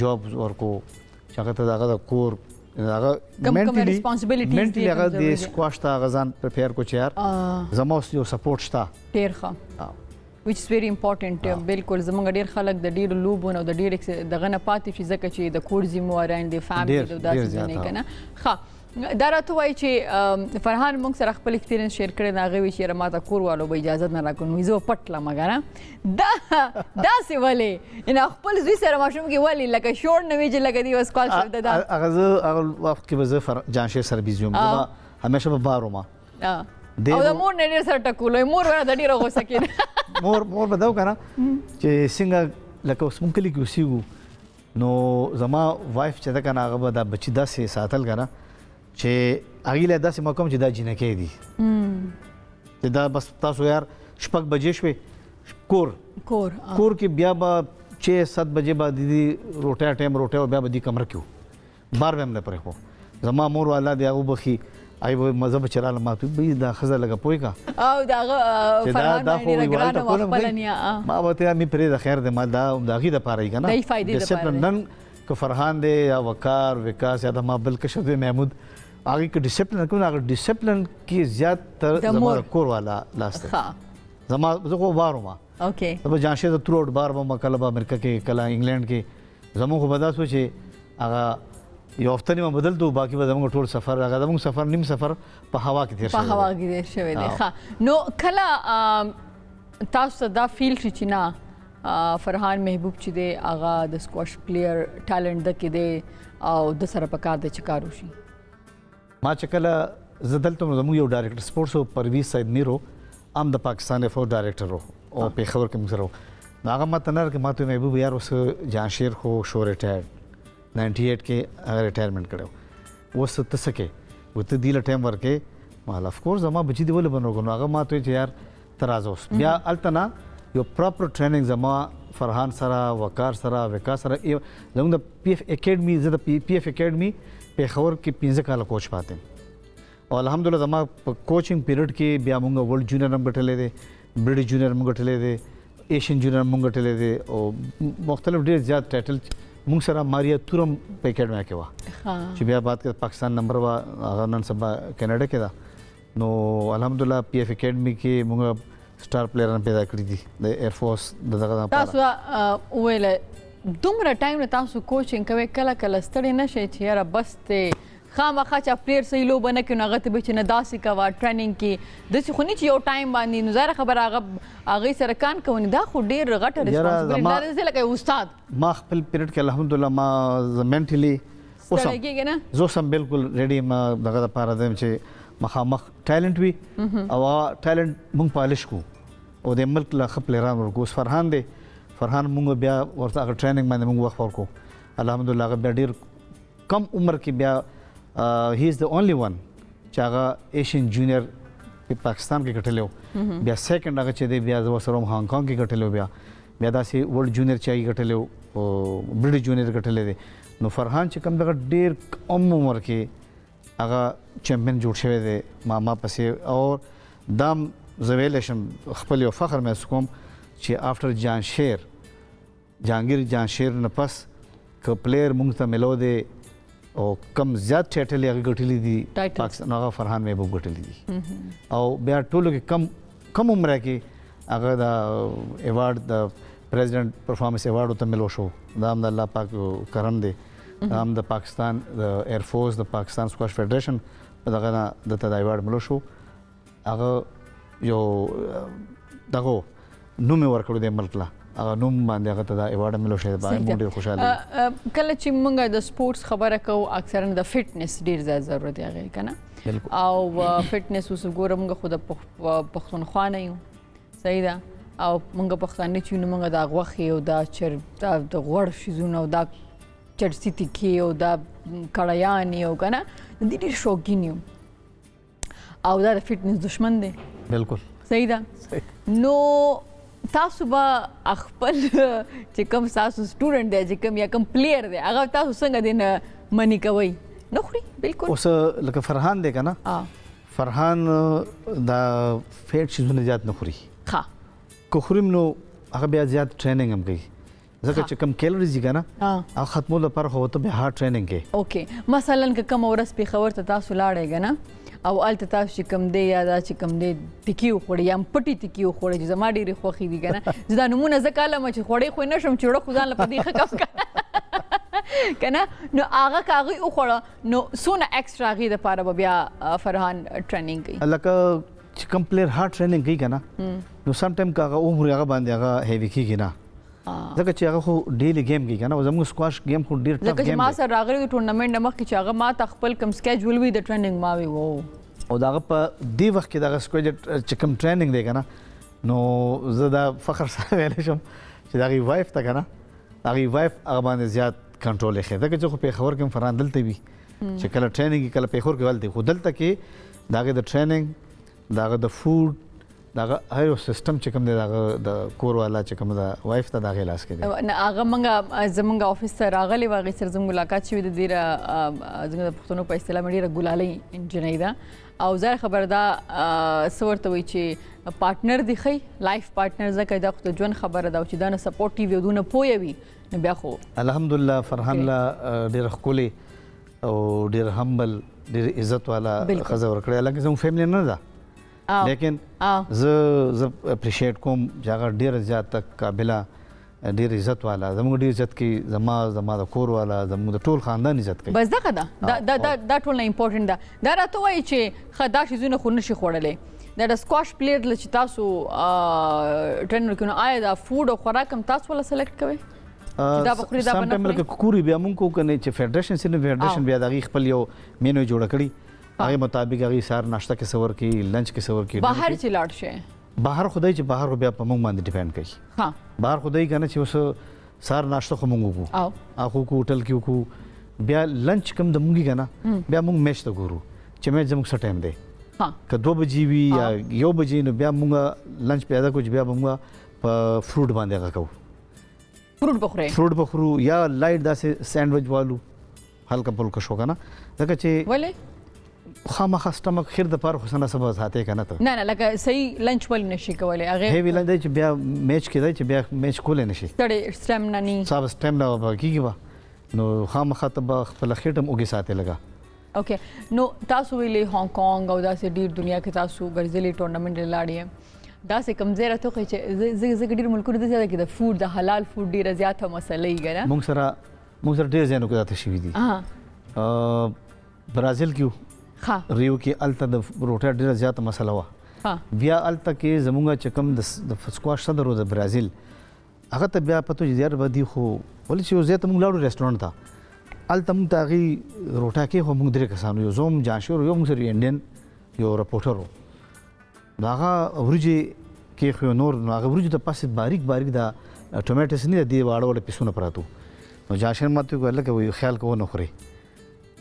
جاب ورکو چې هغه ته دغه کور هغه منټلی هغه د سکواش ته غزان پریپیر کو چې یار زما یو سپورټ شته ډېر ښه which is very important بالکل زمونږ ډیر خلک د ډیرو لوبونو د ډیر دغه نه پاتې شي ځکه چې د کور ذمہواران د فیملی د داسې نه کنه ښه دا راته وایي چې فرحان موږ سره خپل ایکسپیرینس شیر کړی دا غوي چې راته کور والو به اجازه نه راکړو زه پټ لا مګر دا سی ولې ان خپل زوی سره ماشوم کې ولې لکه شور نه ویجه لګې دی وس کال شو دا هغه وخت کې به زه جانشیر سره بيزوم همیشه به بارو ما او د مور نه ډیر سره ټکولې مور ورته د ډیره غوسه کېده مور بداو کنه چې څنګه لکه اوس مونږ کلی کې اوسېږو نو زما وایف چې دا کنه هغه به دا بچی داسې ساتل کنه چې هغې له داسې مقام چې دا جنکۍ دي چې دا بس تاسو یار شپږ بجې شوې کور کې بیا به 6-7 بجې به دي روټۍ ټایم روټۍ بیا به دي کمره کې بار به هم نه پرېښو زما مور والا دی هغه بخي ای به مذهب چراله ما ته به دا خزه لګه پوي کا او دا فرحان باندې ګرانه خپلنیا ما وته می پرې د خیر د ما دا غي د پاره کنه د فائدې د پاره نن ک فرحان دی یا وقار وکاس یا د ما بل کشف محمود هغه ک ډیسپلین کوي هغه ډیسپلین کې زیات تر زما کور والا لاسته زما زه خو بارو ما اوکې په جانشې د تروټ بار به مکلب امریکا کې کلا انګلند کې زمو خو بدا سوچ هغه یو هفته نیمه بدل دو باقي به زموږ ټول سفر هغه زموږ سفر نیم سفر په هوا کې تیر شوی دی ښه نو کله تاسو دا فیل چې نه فرحان محبوب چې دی هغه د سکواش پلیر ټالنت د کې دی او د سره په کار د چکارو شي ما چې کله زه دلته زموږ یو ډایرکټر سپورټس پرویز سید میرو ام د پاکستان فور ډایرکټر او په خبر کې موږ سره هغه ماته نه کې ماته محبوب یار اوس جانشیر خو شو ریټایر 98 کې هغه ریټایرمنټ کړو اوس ته سکه وته دی له ټایم ورکه مال اف کورس زما بچی دی ول بنو هغه ما ته چې یار ترازوس بیا التنا یو پراپر ټریننګ زما فرحان سره وقار سره وکاس سره زموږ د پی اف اکیډمي زه د پی اف اکیډمي په خبر کې 15 کال کوچ پاتم او الحمدلله زما کوچینګ پیریډ کې بیا موږ ورلد جونیئر هم ګټلې دي برټش جونیئر هم ګټلې دي ایشین جونیئر هم ګټلې دي او مختلف ډیر زیات ټایټل موږ سره ماریا تورم په اکیډمي کې و چې بیا بعد کې پاکستان نمبر وا هغه نن سبا کینیډا کې دا نو الحمدلله پی اف اکیډمي کې موږ سٹار پلیئران پیدا کړی دي د ایر فورس دغه تاسو ویل دومره ټایم تاسو کوچینګ کوي کله کله ستړي نشئ چې یاره بس ته خامخا چې پلیر صحیح لوبه نه کوي هغه ته به چې نه داسې کوه ټریننګ کې داسې خو نه چې یو ټایم باندې نو ظاهره خبره هغې سره کان کوي دا خو ډېر غټه ریسپانسبلټي ده لکه استاد ما خپل پیریډ کې الحمدلله ما منټلی زه سم بالکل ریډي ما دغه لپاره دی چې مخامخ ټیلنټ وي او ټیلنټ موږ پالش کو او د ملک له ښه پلیران ورکو اوس فرحان دی فرحان موږ بیا ورته هغه ټریننګ باندې موږ وخت ورکو الحمدلله هغه بیا ډېر کم عمر کې بیا he is the only one چې هغه ایشین جونیئر په پاکستان کې ګټلو بیا سیکنډ هغه چې دی بیا سره هانګ کانګ کې ګټلو بیا داسې ورلد جونیئر چې ګټلو او برټش جونیئر ګټلې دي نو فرحان چې کوم دغه ډېر کم عمر کې هغه چمپیون جوړ شوی دی ما پسې او دام زویل شم خپل یو فخر محسوس کوم چې افټر جهانگیر جانشیر نه پس ک پلیر مونږ ته ملو دی او کم زیات ټایټل یې ګټلې دي پاکستان هغه فرحان محبوب ګټلې دي او بیا ټولو کې کم عمر کې هغه د ایوارډ د پریزیډنټ پرفارمنس ایوارډ ته ملو شو دا هم د الله پاک کرم دی دا هم د پاکستان د ایر فورس د پاکستان سکواش فیډریشن دغه د ته د ایوارډ ملو شو هغه یو دغه نوم یې ورکړو د ملک لا هغه نوم باندې هغه ته دا ایوارډ ملو شوی دی موږ ډېر خوشاله یو کله چې موږ د سپورټس خبره کوو اکثرا د فټنس ډیر زیات ضرورت دی هغې که نه او فټنس اوس ګوره موږ خو د پښتونخوا نه یو صحیح ده او موږ پښتانه چې نو موږ د غوښې او د غوړ شیزونه او دا چرسي تیکې او دا کړایانې او که نه د دې ډېر شوقین یو او دا د فټنس دشمن دی بالکل صحیح ده نو تاسو به خپل چې کوم تاسو سټوډنټ دی چې کوم یا کوم پلیر دی هغه تاسو څنګه دی نه منی کوئ نه خوري بالکل اوس لکه فرحان دی که نه فرحان دا فیټ شیزونه زیات نه خوري ښه که خوریم نو هغه بیا زیات ټریننګ هم کوي ځکه چې کم کیلریز دي که نه هغه ختمولو لپاره خو ته بیا هارډ ټریننګ کوي اوکې مثلا که کومه ورځ پېښور ته تاسو لاړئ که نه او هلته تاسو چې کوم دی یا دا چې کوم دی ټکي وخوړئ یا پټي ټکي وخوړئ چې زما ډېرې خوښې دي که نه زه دا نومونه ځکه علمه چې خوړی خو یې نه شم چې وړه خو ځان له په دې ښه کم که نه نو هغه که هغوی وخوړه نو څونه ایکسټرا هغې دپاره به بیا فرحان ټریننګ کوي لکه چې کوم پلیر هارډ ټریننګ کوي که نه نو سم ټایم که هغه عمر هغه باندې هغه هیوي کېږي نه ځکه چې هغه خو ډیلی گیم کوي که نه زموږ سکواش گیم خو ډېر ټف ځکه چې گیم ما دی سره راغلی وي ټورنمنټ نه مخکې چې هغه ما ته خپل کوم سکیجول وي د ټریننګ ما وي وو او د هغه په دې وخت کې دغه سکواش چې کوم ټریننګ دی که نه نو زه دا فخر سره ویلی شم چې د هغې وایف ته که نه د هغې وایف هغه باندې زیات کنټرول یې ښه ځکه چې خو پېښور کې هم فرحان دلته وي چې کله ټریننګ کله پېښور کې هلته خو دلته کې د هغې د ټریننګ د هغه د فوډ دغه هر یو سیستم چې کوم دی دغه د کور والا چې کوم د وایف ته د هغې لاس کې دی نه هغه موږ زموږ آفس ته راغلی وو هغې سره زموږ ملاقات شوي د ډېره زموږ د پښتنو په اصطلاح باندې ډېره ګلالۍ انجنۍ ده او ظاهر خبره دا څه ورته وایي چې پارټنر دی ښی لایف پارټنر ځکه دا خو د ژوند خبره ده او چې دا نه سپورټیو وي او دونه پوهه وي نو بیا خو الحمدلله فرحان لا ډېره ښکلې او ډېره همبل ډېر عزت والا ښځه ورکړې حالانکې زموږ فیملی نه ده لیکن زه اپریشیټ کوم چې هغه ډېره زیاته قابله ډېر عزت والا زموږ ډېر عزت کوي زما د کور والا زموږ د ټول خاندان عزت کوي بس دغه ده دا ټول نه امپورټنټ ده دا راته وایي چې ښه دا شیزونه خو نشي خوړلی دا د سکواش پلیر چې تاسو ټرینر کوي نو آیا دا فوډ او خوراک هم تاسو ولا سلیکټ کوئ دا به خوري دا به نه خوري لکه کوري بیا مونږ کوو که نه چې فیډریشن سي نو فیډریشن بیا د هغې خپل یو مینو جوړه کړي هغې مطابق هغې سهار ناشته کې څه ورکړي لنچ کې څه ورکړي بهر چې لاړ شئ بهر خو دی چې بهر خو بیا په موږ باندې ډیپینډ کوي بهر خو دی که نه چې اوس سهار ناشته خو موږ وکړو هغه وکړو هوټل کې وکړو بیا لنچ کوم د موږ که نه بیا موږ میچ ته ګورو چې میچ زموږ څه ټایم دی که 2 بجې وي یا 1 بجې نو بیا موږ لنچ پیدا کړو چې بیا به موږ په فروټ باندې هغه کوو فروټ به خورو یا لایټ داسې سینډوچ والو هلکه پلکه شو که نه ځکه چې ولې خامخا سټمک خیر د پاره خو څه نه څه به ساتې که نه ته نه لکه صحیح لنچ ولې نشي کولی هغې هیوي لنچ دی چې بیا میچ کې دی چې بیا میچ کولی نه شي ستړی سټیمنا نه صاحب سټیمنا به کېږي به نو خامخا ته به خپله خېټه هم اوږې ساتې لږه اوکې نو تاسو ویلې هانګ کانګ او داسې ډېر دنیا کې تاسو ګرځېلي ټورنمنټ یې لاړې داسې کوم ځای راته وښایي چې زه ډېر ملکونو داسې ده کې د فوډ د حلال فوډ ډېره زیاته مسله یي که نه موږ سره ډېر ځایونو کې داته شوي دي برازیل کې ریو کې هلته د روټۍ ډېره زیاته مسله وه بیا هلته کې زموږ چې کوم د سکواش صدر و د برازیل هغه ته بیا پته چې یار به دي خو ولې چې یو ځای ته موږ لاړو ریسټورانټ ته هلته موږ ته هغې روټۍ کې خو موږ 3 کسانو یو زه هم جانشور یو موږ سره انډین یو رپورټر و نو هغه وریجې کې خو نور نو هغه وریجو ته پاسې باریک باریک دا ټومیټوس نه دي واړه واړه پیسونه پراته نو جانشور ماته ویل لکه وایي خیال کوو نه خورئ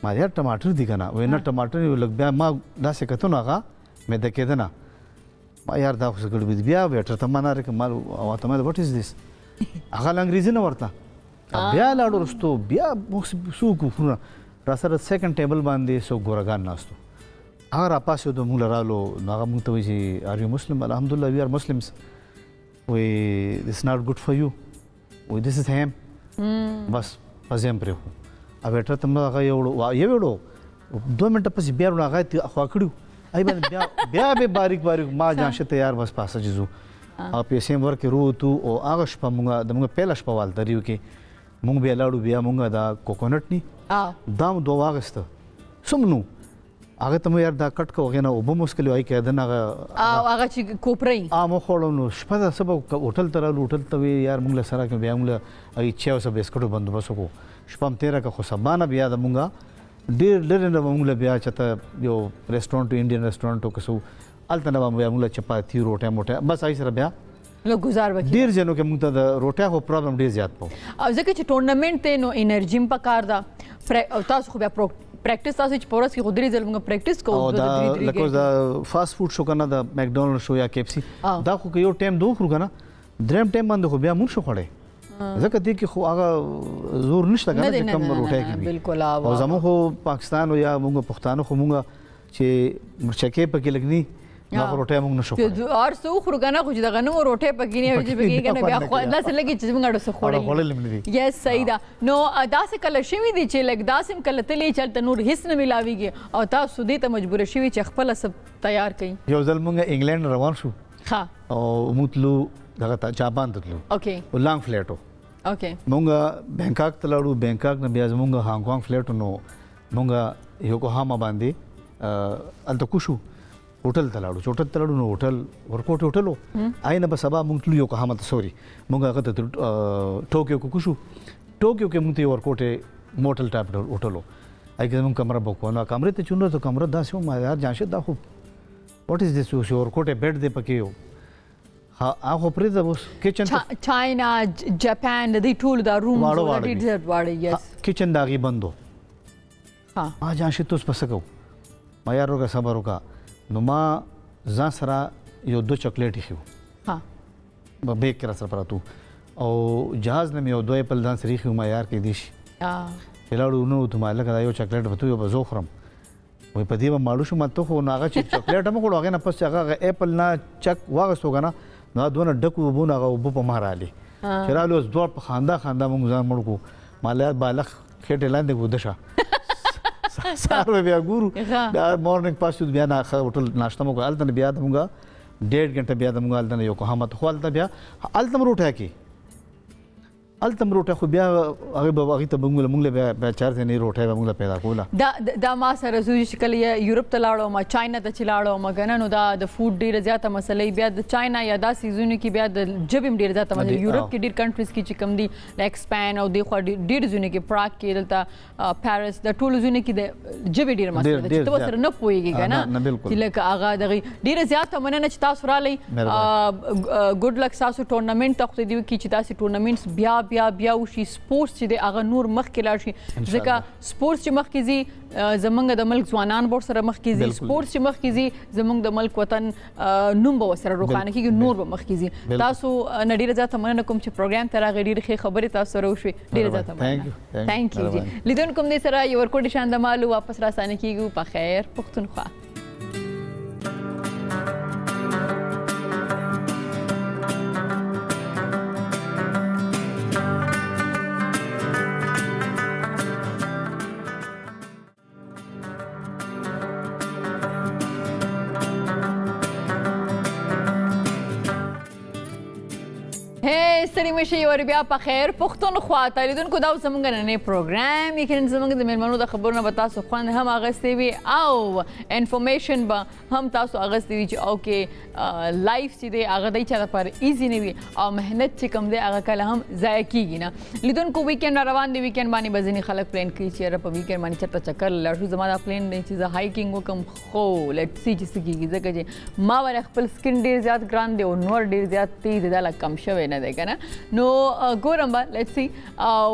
ما یار ټماټر دي که نه وایي نه ټماټر یې لږ بیا ما داسې کتو نو هغه معده کېده نه ما یار دا خو څه ګډوډي بیا ویټر ته ما نه رکه ما ورته ما وټ از دس هغه انګریزي نه ورته بیا لاړو وروستو بیا موږ څو وکړو را سره سیکنډ ټیبل باندې څوک ګورګان ناستو هغه راپاسېدو موږ له رالو نو هغه موږ ته وایي چې آر یو مسلم الحمدلله وي آر مسلمس وایي دس ناټ ګډ فار یو وایي دس از هیم بس پزې هم پرېښو ویټر ته موږ هغه یوړو 2 منټه پسې بیا وروڼه هغه یې خوا کړي هغې باندې بیا به باریک باریک ما جانشه ته یار بس پاسه چې ځو هغه پیسې هم ورکړې روتو او هغه شپه موږ د موږ پیله شپه والته ریو کې موږ بیا لاړو بیا موږ دا کوکونټ نی دا مو دوه واغسته څوم نو هغه ته مو یار دا کټ کو غنه او به مشکل وای کېدن هغه چې کوپري مو خوړو نو شپه د سبا هوټل ته رالو هوټل ته یار موږ له سره کې بیا موږ ای چا اوس بسکټو بندوبست کو شپه هم تیرا که خو سبانه بیا د موږ ډیر ډیر نه موږ بیا چته یو ریسټورانټ انډین ریسټورانټ کو سو الته نه بیا موږ چپاتی روټه موټه بس آی سره بیا لو گزار وکړي ډیر جنو کې موږ ته د روټه هو پرابلم ډیر زیات پو او ځکه چې ټورنمنت ته نو انرژي په کار دا او تاسو خو بیا پریکټیس تاسو چې پورس کې خودري ځل موږ پریکټیس کوو دا لکه دا فاست فود شو کنه د مکډونالډ شو یا کیپسی دا خو یو ټایم دوه خو کنه دریم ټایم باندې خو بیا مون شو خړې ځکه دې کې خو هغه زور نشته کنه چې کم روټه کې بالکل او زموږ خو پاکستان او یا موږ پښتانه خو موږ چې مرچکه پکې لګنی نو روټه موږ نشو اور سو خو کنه خو چې دغه نو روټه پکې نه چې پکې کنه بیا خو الله سره لګي چې موږ اړه خوړل یس صحیح ده نو دا څه کله شوی دي چې لګ داسم کله تلې چلته نور هیڅ نه ملاويږي او تاسو دې ته مجبور شوی چې خپل سب تیار کړئ یو ځل موږ انګلند روان شو ها او متلو دغه ته جاپان ته تلو اوکې ولانګ فلیټو اوکې موږ بانکاک ته لاړو بانکاک نه بیا موږ هانګ کانګ فلیټو نو موږ یوکوهاما باندې الته کوشو هوټل ته لاړو هوټل ته لاړو نو هوټل ورکوټ هوټلو آینه به سبا موږ تلو یوکوهاما ته سوري موږ هغه ته ټوکیو کو کوشو ټوکیو کې موږ ته ورکوټ موټل ټاپ هوټلو آی کې موږ کمره بوکو نو کمره ته چونو ته کمره داسې ما یار جانشه دا خو واټ از دس ورکوټ بیډ دې پکې یو هغه پرې د اوس کچن چاینا جاپان د دې ټول دا روم واړه یس کچن داغي بندو ما جانشه توس پسکو ما یار روګه صبر وکا نو ما ځان سره یو دو چاکلیټ خو ها به بیک کرا سره پراتو او جهاز نه یو دوه په ځان سره خو ما یار کې دیش چلاړو نو ته ما لګا یو چاکلیټ به تو یو بزوخرم وای په دې ما ماړو شو مته خو ناغه چې چاکلیټ هم خو هغه نه پس هغه اپل نه چک واغستو غنا نو دونه ډکو بونه هغه وب په مهارالي چرالو دوه په خندا مونږ ځان مړ کو مالات بالغ خېټه لاندې ودشه سارو بیا ګورو بیا مورنینګ پاسو بیا نه هوټل ناشته مو کول ته بیا دمغه 1.5 غنټه بیا دمغه الته یو کوه مت خو الته بیا الته روټه کی الته روټه خو بیا هغه ته موږ بیا چار ځنې روټه موږ پیدا کوله دا ما سره زوی شکل یورپ ته لاړو ما چاینا ته چلاړو ما کنه نو دا د فود ډیره زیاته مسلې بیا د چاینا یا دا سیزونه کې بیا د جبم ډیره زیاته مسلې یورپ کې ډیر کنټریز کې چې کم دي لایک سپین او د خو ډیر زونه کې پراګ کې دلته پاریس د ټولو زونه کې د جبم ډیره مسلې چې تاسو سره نه پويږي کنه چې لکه هغه دغه ډیره زیاته مننه چې تاسو را لې ګډ لک تاسو ټورنمنت ته دی کې چې تاسو ټورنمنټس بیا وشي سپورتس چې د هغه نور مخ کې لاړ شي ځکه سپورتس چې مخ کې زی زمونږ د ملک ځوانان بور سره مخ کې زی سپورتس چې مخ کې زی زمونږ د ملک وطن نوم به سره روښانه کیږي نور به مخ کې زی تاسو نډیر زیاته مننه کوم چې پروګرام ته راغی ډیر ښه خبرې تاسو سره وشوي ډیر زیاته مننه ثانک یو جی لیدونکو دې سره یو ورکوټ شان د مالو واپس را سانه کیږي په خیر پښتونخوا ستړي مشي ور بیا په خیر پښتونخوا ته لیدونکو دا زموږ نن پروګرام یقینا زموږ د مېلمنو د خبرونو به تاسو خوند هم اغستې وي او انفارمیشن به هم تاسو اغستې وي چې اوکې لایف چې دی هغه د چا لپاره ایزی نه وي او مهنت چې کوم دی هغه کله هم ضایع کیږي نه لیدونکو ویکند روان دی ویکند باندې بزنی خلک پلان کوي چې په ویکند باندې چرته چکر لاړ شو زما دا پلان دی چې زه هایکینګ وکم خو لیټس سی چې سګيږي ځکه چې ما ور خپل سکین ډیر زیات ګران دی او نور ډیر زیات تیز دی لا کم شوی نه دی کنه نو ګورم به لیټس سی او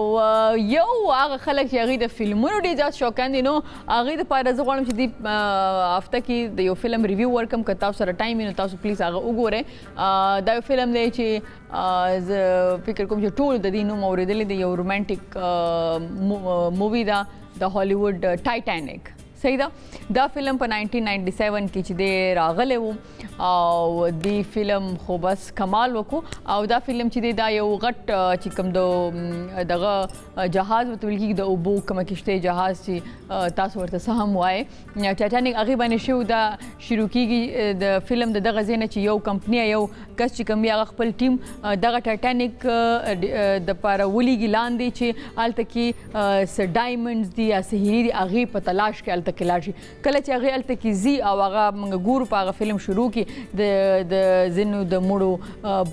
یو هغه خلک چې هغه د فلمونو ډیر زیات شوقان دي نو هغه د پاره زه غواړم چې د هفته کې د یو فلم ریویو ورکم که تاسو سره ټایم نو تاسو پلیز هغه وګورئ دا یو فلم دی چې زه فکر کوم چې ټول د دې نوم اورېدلی دی یو رومانټیک مووي ده د هالیوډ ټایټانیک صحیح ده دا فلم په 1997 کې چې دی راغلی و او دی فلم خو بس کمال وکړو او دا فلم چې دی دا یو غټ چې کوم دغه جهاز ورته ویل کېږي د اوبو کومه کشتۍ جهاز چې تاسو ورته څه هم وایئ ټایټانیک هغې باندې شو دا شروع کېږي د فلم د دغه ځای نه چې یو کمپني یو کس چې کوم هغه خپل ټیم دغه ټایټانیک دپاره ولیږي لاندې چې هلته کې څه ډایمنډز دي یا څه هیرې دي هغې په تلاش کې هلته کې لاړ شي. کله چې هغې هلته کې ځي او هغه موږ ګورو په هغه فلم شروع کې د ځینو د مړو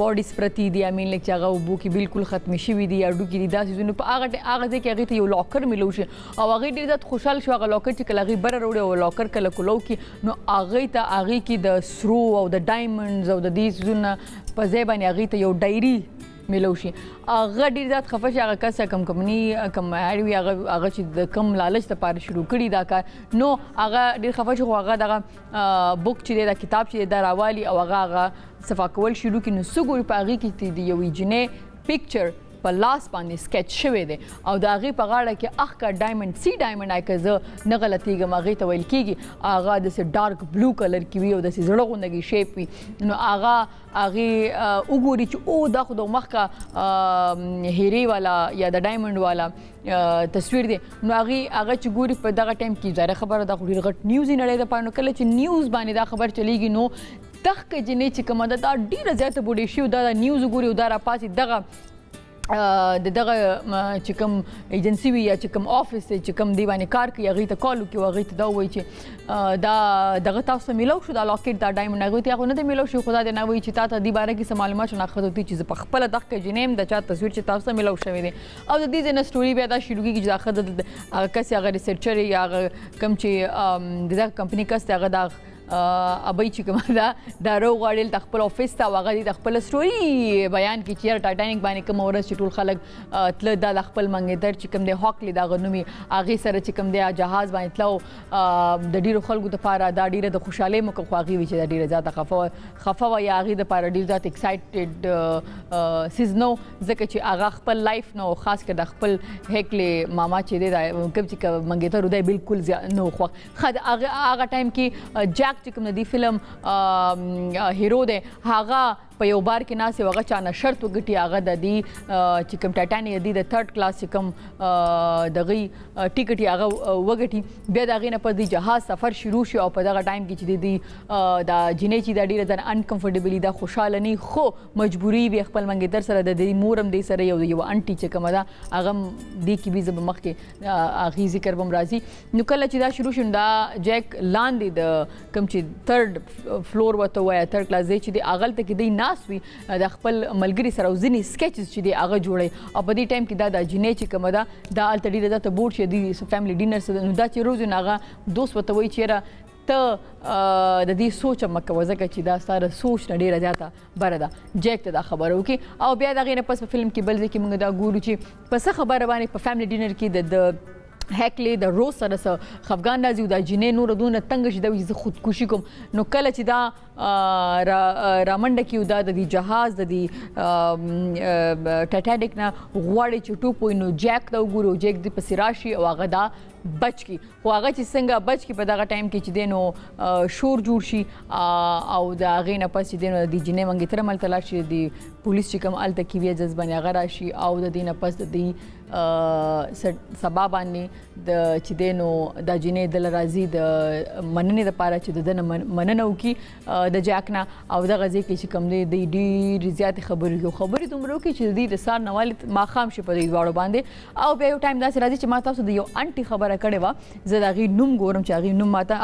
باډیز پرتې دي امین لک چې هغه اوبو کې بالکل ختمې شوي دي هډوکي دي داسې ځینو په هغه ځای کې هغې ته یو لاکر میلو شي او هغې ډېر زیات خوشحال شو هغه لاکر چې کله هغې بره راوړی او لاکر کله کولو کې نو هغې کې د سرو او د ډایمنډز او د دې څیزونه په ځای باندې هغې ته یو ډایري میلو شي. هغه ډېر زیات خفه شي هغه کس کم کمپني کم ایډ وي هغه چې د کم لالچ دپاره شروع کړي دا کار نو هغه ډېر خفه شي خو هغه دغه بک چې دی دا کتاب چې دی دا راوالي او هغه صفا کول شروع کړي نو څه ګوري په هغې کې د یوې جنۍ پکچر په لاس باندې سکیچ شوی دی او د هغې په غاړه کې اخ کا ډایمنډ سی ډایمنډ آی که زه نه غلطېږم هغې ته ویل کېږي هغه داسې ډارک بلو کلر کې وي او داسې زړه غوندګې شیپ وي نو هغې وګوري چې او دا خو د مخکې هیرې والا یا د ډایمنډ والا تصویر دی نو هغه چې ګوري په دغه ټایم کې ظاهره خبره دا خو ډېر غټ نیوز یې نړۍ دپاره نو کله چې نیوز باندې دا خبر چلیږي نو دغه جنۍ چې کومه ده دا ډېره زیاته بوډۍ شي او دا نیوز وګوري او دا راپاسي دغه دغه چې کوم ایجنسی وي یا چې کوم آفس دی چې کوم دی باندې کار کوي هغې ته کال وکړي او هغې ته دا ووایي چې دا دغه تاسو ته میلو شو دا لاکټ دا ډایمنډ هغوی ته هغه نه دی میلو شوی خو دا دی نه وایي چې تا ته دې باره کې څه معلومات شو ناخبره وتي چې زه په خپله دغه جنۍ یم د چا تصویر چې تاسو ته میلو شوی دی او د دې ځای نه سټوري بیا دا شروع کېږي چې دا ښه هغه کس هغه ریسرچر یا هغه کوم چې د دغه کمپني کس دی هغه دا ابۍ چې کومه ده دا راوغواړل د خپل افیس ته او هغه د خپل سټوري بیان کړي چې ټایټانیک باندې کومه ورځ چې ټول خلک تله دا د خپل منګېدر چې کوم دی هاکلی د هغه نوم یې هغې سره چې کوم دی جهاز باندې تلو د ډېرو خلکو دپاره دا ډېره د خوشحالۍ موقع خو هغې وي چې دا ډېره زیاته خفه وه یا هغې دپاره ډېر زیات ایکسایټډ سیز نه ځکه چې هغه خپل لایف نه خاص کر د خپل هیکلې ماما چې دی دا کوم چې منګېتر دی بالکل نه خوښ ښه هغه ټایم کې جاک چې کوم د دې فلم هیرو دی هغه په یو بار کې ناست هغه چا نه شرط وګټي هغه د دې چې کوم ټایټانیک دی د تھرډ کلاس چې کوم دغې ټیکټ یې هغه وګټي بیا د هغې نه پس د جهاز سفر شروع شي او په دغه ټایم کې چې د دا جنۍ چې دا ډېره ځان انکمفرټیبلي دا خوشحاله نه خو مجبوري وي خپل منګېتر سره د دې مور هم دې سره یو انټي چې کومه ده هغه دې کې بي زه به مخکې هغې ذکر به هم راځي نو کله چې دا شروع شو دا جیک لاندې د کوم چې تھرډ فلور ورته وایه تھرډ کلاس دی چې دی هغلته کې دی ناست وي د خپل ملګري سره او ځینې سکیچز چې دی هغه جوړوي او په دې ټایم کې دا د جنۍ چې کومه ده دا هلته ډېره زیاته بورډ شي د فیملی ډینر سره نو دا چې روز نو هغه دوست ورته وایي چې یاره ته د دې سوچ مه کوه ځکه چې دا ستا د سوچ نه ډېره زیاته بره ده جیک ته دا خبره وکړي او بیا د هغې نه پس په فلم کې بل ځای کې موږ دا ګورو چې په څه خبره باندې په فیملی ډینر کې د هیکلی د روز سره څه خفګان راځي او دا جنۍ نوره دونه تنګه شي دا وایي زه خودکشي کوم نو کله چې دا رامنډه کړي دا د دې جهاز د دې ټایټانیک نه غواړي چې ټوپ ووایي نو جیک ته وګوري او جیک دې پسې راشي او هغه دا بچ کی خو هغه چې څنګه بچ کی په دغه ټایم کې چې دی نو شور جوړ شي او د هغې نه پس چې دی نو د دې جنۍ منګېتر هم هلته لاړ شي د پولیس چې کوم هلته کې وي جز باندې هغه راشي او د دې نه پس د دې سبا باندې د چې دی نو دا جنۍ دله راځي د مننې دپاره چې د ده نه مننه وکړي د جاک نه او دغه ځای کې چې کوم دی دوی ډېرې زیاتې خبرې کوي خبرې دومره وکړي چې د دوی د سهار نه والې ماښام شي په دوی دواړو باندې او بیا یو ټایم داسې راځي چې ما تاسو د یو انټي خبره کړې وه زه د هغې نوم ګورم چې هغې نوم ماته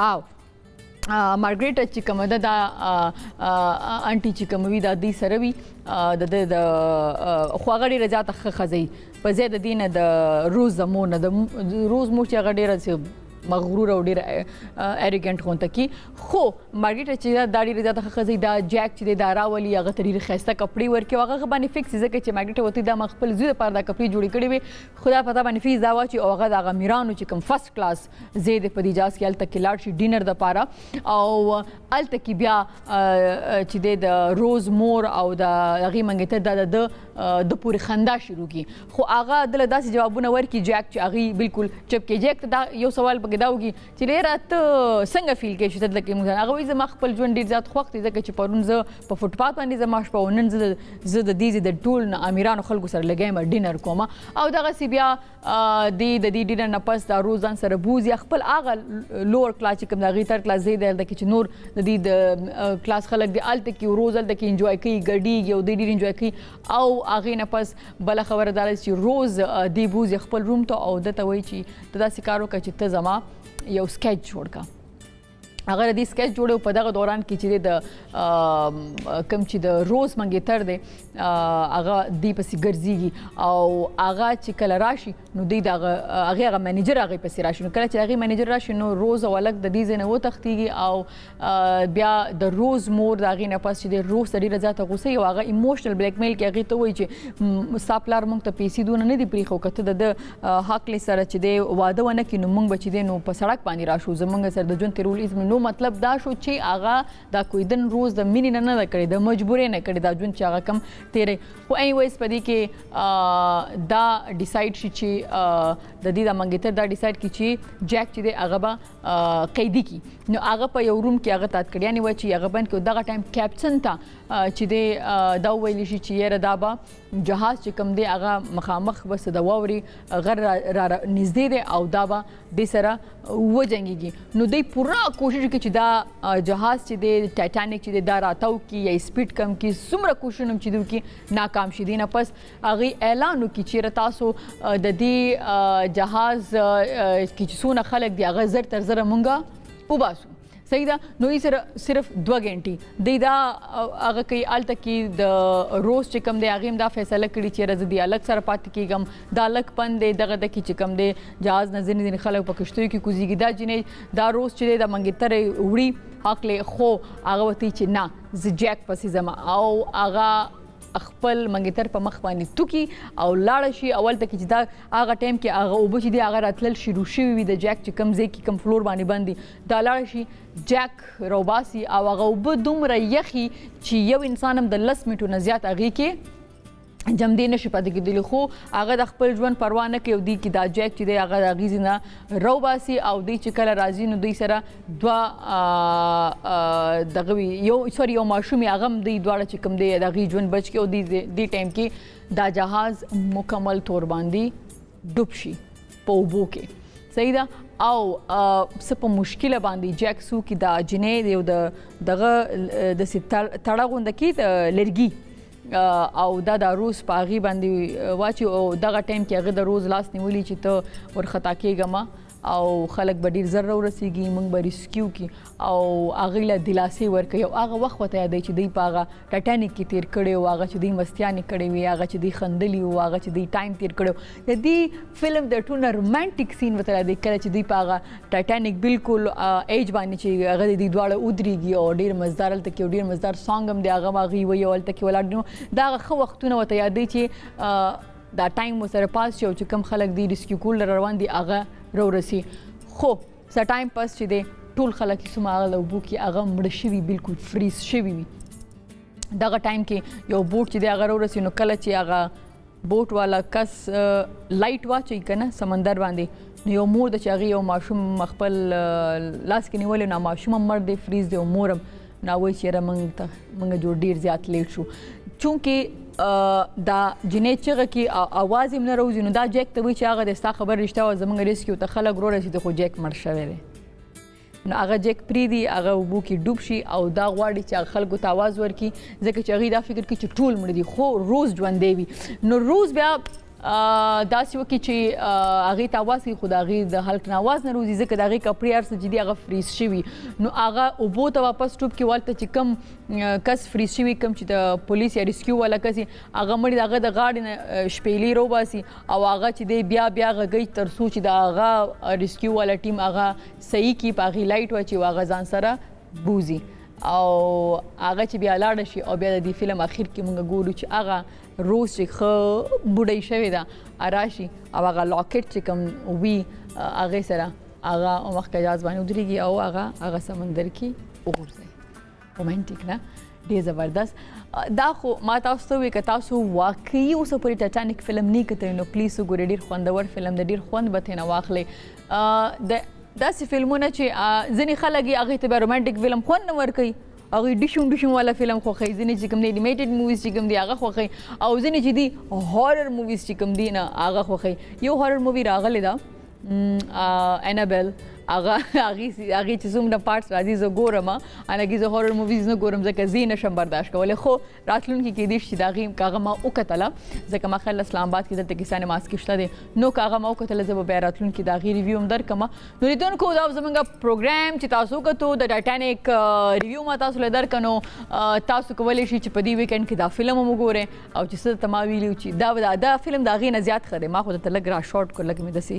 مارګریټ چې کومه ده دا انټي چې کومه وي دا دوی سره وي د خو هغه ډېره زیاته ښه ښځه په ځای د دې نه د روز مور نه د روز مور چې هغه ډېره مغرور او ډېر اریګنټ غونته کی خو مارګریټ چې دا ډېره زیاته ښه ښځه دا جیک چې دی دا راولي هغه ته ډېرې ښایسته کپړې ورکړي هغه باندې فکس ځکه چې مارګریټ ورته دا ما خپل زوی دپاره دا کپړې جوړې کړې وې خو دا پته باندې فکس دا وه چې هغه د هغه میرانو چې کوم فرسټ کلاس ځای دی په دې جاز کې هلته کې لاړ شي ډینر دپاره او هلته کې بیا چې دی د روز مور او د هغې منګېتر دا د پورې خندا شروع کړي خو هغه دله داسې جوابونه ورکړي جیک چې هغې بالکل چپ کړي جیک ته دا یو سوال پکې دا وکړي چې ډېره ته څنګه فیل کوې چې ته دلته کې موږ هغه وایي زما خپل ژوند ډېر زیات خوښ دی ځکه چې پرون زه په فوټپات باندې زما شپه او نن زه د دې د ټول امیرانو خلکو سره لګیم ډینر کوم او دغسې بیا د دې ډینر نه پس دا روز ځان سره بوځي خپل هغه لوور کلاس چې کوم د هغې تھرډ کلاس ځای دی هلته کې چې نور د دې د کلاس خلک دی هلته کې روز هلته کې انجوای کوي ګډېږي او دی ډېر انجوای کوي او هغې نه پس بله خبره دا چې روز دی بوځي خپل روم ته او ده ته وایي چې ته داسې کار وکړه چې ته زما یو سکیچ جوړ کا هغه د سکیچ جوړو په دغه دوران کې چې د کم چې د روز منګیتر دی هغه دی پسې ګرځيږي او هغه چې کله راشي نو دی دغه هغه منیجر هغه پسې راشي نو کله چې هغه منیجر راشي نو روز او الګ د دې نه و تختيږي او بیا د روز مور د هغه نه پس چې د روز سړي رضا ته غوسه او هغه ایموشنل بلیک میل کې هغه ته وایي چې ساپلار مونږ ته پیسې دونه نه دی پریخو کته د حق لسره چې د واده ونه کینو مونږ بچی دي نو په سړک باندې راشو زمونږ سره د جون تیرول نو مطلب دا شو چې هغه دا کوئی دن روز د مینې نه کړي د مجبورې نه کړي دا جون چې هغه کم تیرې خو اینویز پدې کې دا ډیسایډ شي چې د دې د منګیتر دا ډیسایډ کی چې جیک چې د هغه به قیدی کی نو هغه په یو روم کې هغه تات کړی نه و چې هغه بند کې دغه ټایم کیپټن ته چې دا ویل شي چې یره دا به جهاز چې کم دی هغه مخامخ بس د ووري غر را نږدې دی او دا به د سره و جنگيږي نو دوی پورا کوشش کوي چې دا جهاز چې د ټایټانیک چې دا راتاو کی یا سپیډ کم کی څومره کوشش هم چې دوی کی ناکام شي دي نه پس هغه اعلان وکړي چې تاسو د دې جهاز کې څونه خلک دی هغه زر تر زر مونږه وباسو صحیح ده نو یې سره صرف 2 غنټې دا هغه کوي الته کې د روز چې کم دی هغه دا فیصله کړی چې رضی الګ سره پات کېږم دا الګ پند دغه د کې چې کم دی جهاز نظر نه خلک په کشتو کې کوزيږي دا جنې دا روز چې د منګتر وړي حق له خو هغه وتی چې نه ز جیک پسې زما او هغه خپل منګتر په مخ باندې توکي او لاړ شي اول ته چې دا هغه ټایم کې هغه او بچ دی هغه راتلل شروع شوی وي د جیک چې کم ځای کې کم فلور باندې باندې دا لاړ شي جیک روباسي او هغه وب دومره یخي چې یو انسان هم د 10 منټو نه زیات هغه کې جم دې نشي پاتې کېدلی خو هغه د خپل ژوند پروا نه کوي دی کې دا جیک چې دی هغه د غیزنه روباسي او دی چې کله راځي نو دوی سره دوا دغه یو ماشوم هغه دی دواړه چې کوم دی د غي ژوند بچ کې او دی ټایم کې دا جهاز مکمل تور باندې ډوب شي په اوبو کې صحیح ده او سپ مشکله باندې جیک سو کې دا جنې دی دغه د تړه غوند کې لرګي او دا د روز پاغي باندې واچي او دغه ټایم کې هغه د روز لاس نیولې چې ته ورختا کېګما او خلک به ډیر زر ورسیږي موږ به ریسکیو کی او هغه له دلاسې ورکړي او هغه وخت وته یاد چې دی پاغه ټایټانیک کې تیر کړي او هغه چې دی مستیانې کړي وي هغه چې دی خندلی او هغه چې دی ټایم تیر کړي د دې فلم د ټونه رومانټیک سین وته دی کله چې دی پاغه ټایټانیک بالکل ایج باندې چې هغه دی دواړه ودرېږي او ډیر مزدار تل کې ډیر مزدار سانګ هم دی هغه واغي وي او تل کې ولاړ دا خو وختونه وته یاد دی چې دا ټایم سره پاس شو چې کم خلک دی ریسکیو کول روان دي هغه رورسي خو س ټایم پاس چې دی ټول خلک سماغه لوبو کې هغه مړ شوی بالکل فریز شوی وي دغه ټایم کې یو بوټ چې دی هغه رورسي نو کله چې هغه بوټ والا کس لایټ واچي کنه سمندر باندې نو یو مور د چاغي یو ماشوم خپل لاس کې نیول نو ماشوم مړ دی فریز دی مورم نو وای چې موږ جوړ ډیر زیات لیټ شو چونکه دا جنې چغه کې आवाज هم نه راوځي نو دا جیک ته وی چې هغه د ستا خبر رښتیا او زمونږ ریسکیو ته خلک ورو رسیدي خو جیک مړ شوی دی نو هغه جیک پریدي هغه وبو کې ډوب شي او دا غواړي چې خلکو ته आवाज ورکړي ځکه چې هغه دا فکر کوي چې ټول مړ دي خو روز ژوند دی نو روز بیا داسې وکړي چې هغې ته اواز کوي خو د هغې د حلق نه اواز نه روځي ځکه د هغې کپړې هر څه چې دي هغه فریز شوي نو هغه اوبو ته واپس ټوپ کې والته چې کم کس فریز شوي کم چې د پولیس یا ریسکیو والا کس هغه مړي د هغه د غاړې نه شپېلې روباسي او هغه چې دی بیا غږی تر څو چې د هغه ریسکیو والا ټیم هغه صحیح کړي په هغې لایټ واچي او هغه ځان سره بوزي او هغه چې بیا لاړه شي او بیا د دې فلم اخر کې موږ ګورو چې هغه روز چې خو بډای شوی دا راشي او هغه لاکټ چې کوم وی هغه سره هغه مخکې جاز باندې ودرېږي او هغه سمندر کې وګورځي رومانټیک نه ډېر زبردست دا خو ما تاسو ته وی که تاسو واقعي اوس پرې ټایټانیک فلم نه کتلی نو پلیز وګورئ ډېر خوندور فلم د ډېر خوند به ترې نه واخلئ داسې فلمونه چې ځینې خلک یې هغې ته بیا رومانټیک فلم خوند نه ورکوي هغه ډیشون والا فلم خوښوي ځینې چې کوم دی انیمیټډ موویز چې کوم دی هغه خوښوي او ځینې چې دي هارر موویز چې کوم دی نه هغه خوښوي یو هارر مووی راغلی ده انابل هغه چې څومره پارټس راځي زه ګورم حالانکه زه هورر موویز نه ګورم ځکه زه نشم برداشت کولی خو راتلونکي کېدای شي چې د هغې که هغه ما وکتله ځکه ما خیال اسلام آباد کې دلته کیسه نماز کې شته دی نو که هغه ما وکتله زه به بیا راتلونکي د هغې ریویو هم درکړم نو لیدونکو دا زموږ پروګرام چې تاسو وکتو د ټایټانیک ریویو ما تاسو له درکړ نو تاسو کولی شئ چې په دې ویکینډ کې دا فلم هم وګورئ او چې څه ته ما ویلي و چې دا فلم د هغې نه زیات ښه دی ما خو درته لږ را شارټ کړ لږ مې داسې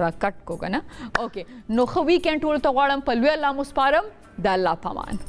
را کټ کو که نه اوکې نو ښه ویکینډ ټولو ته غواړم په لوی الله مو سپارم د الله پامان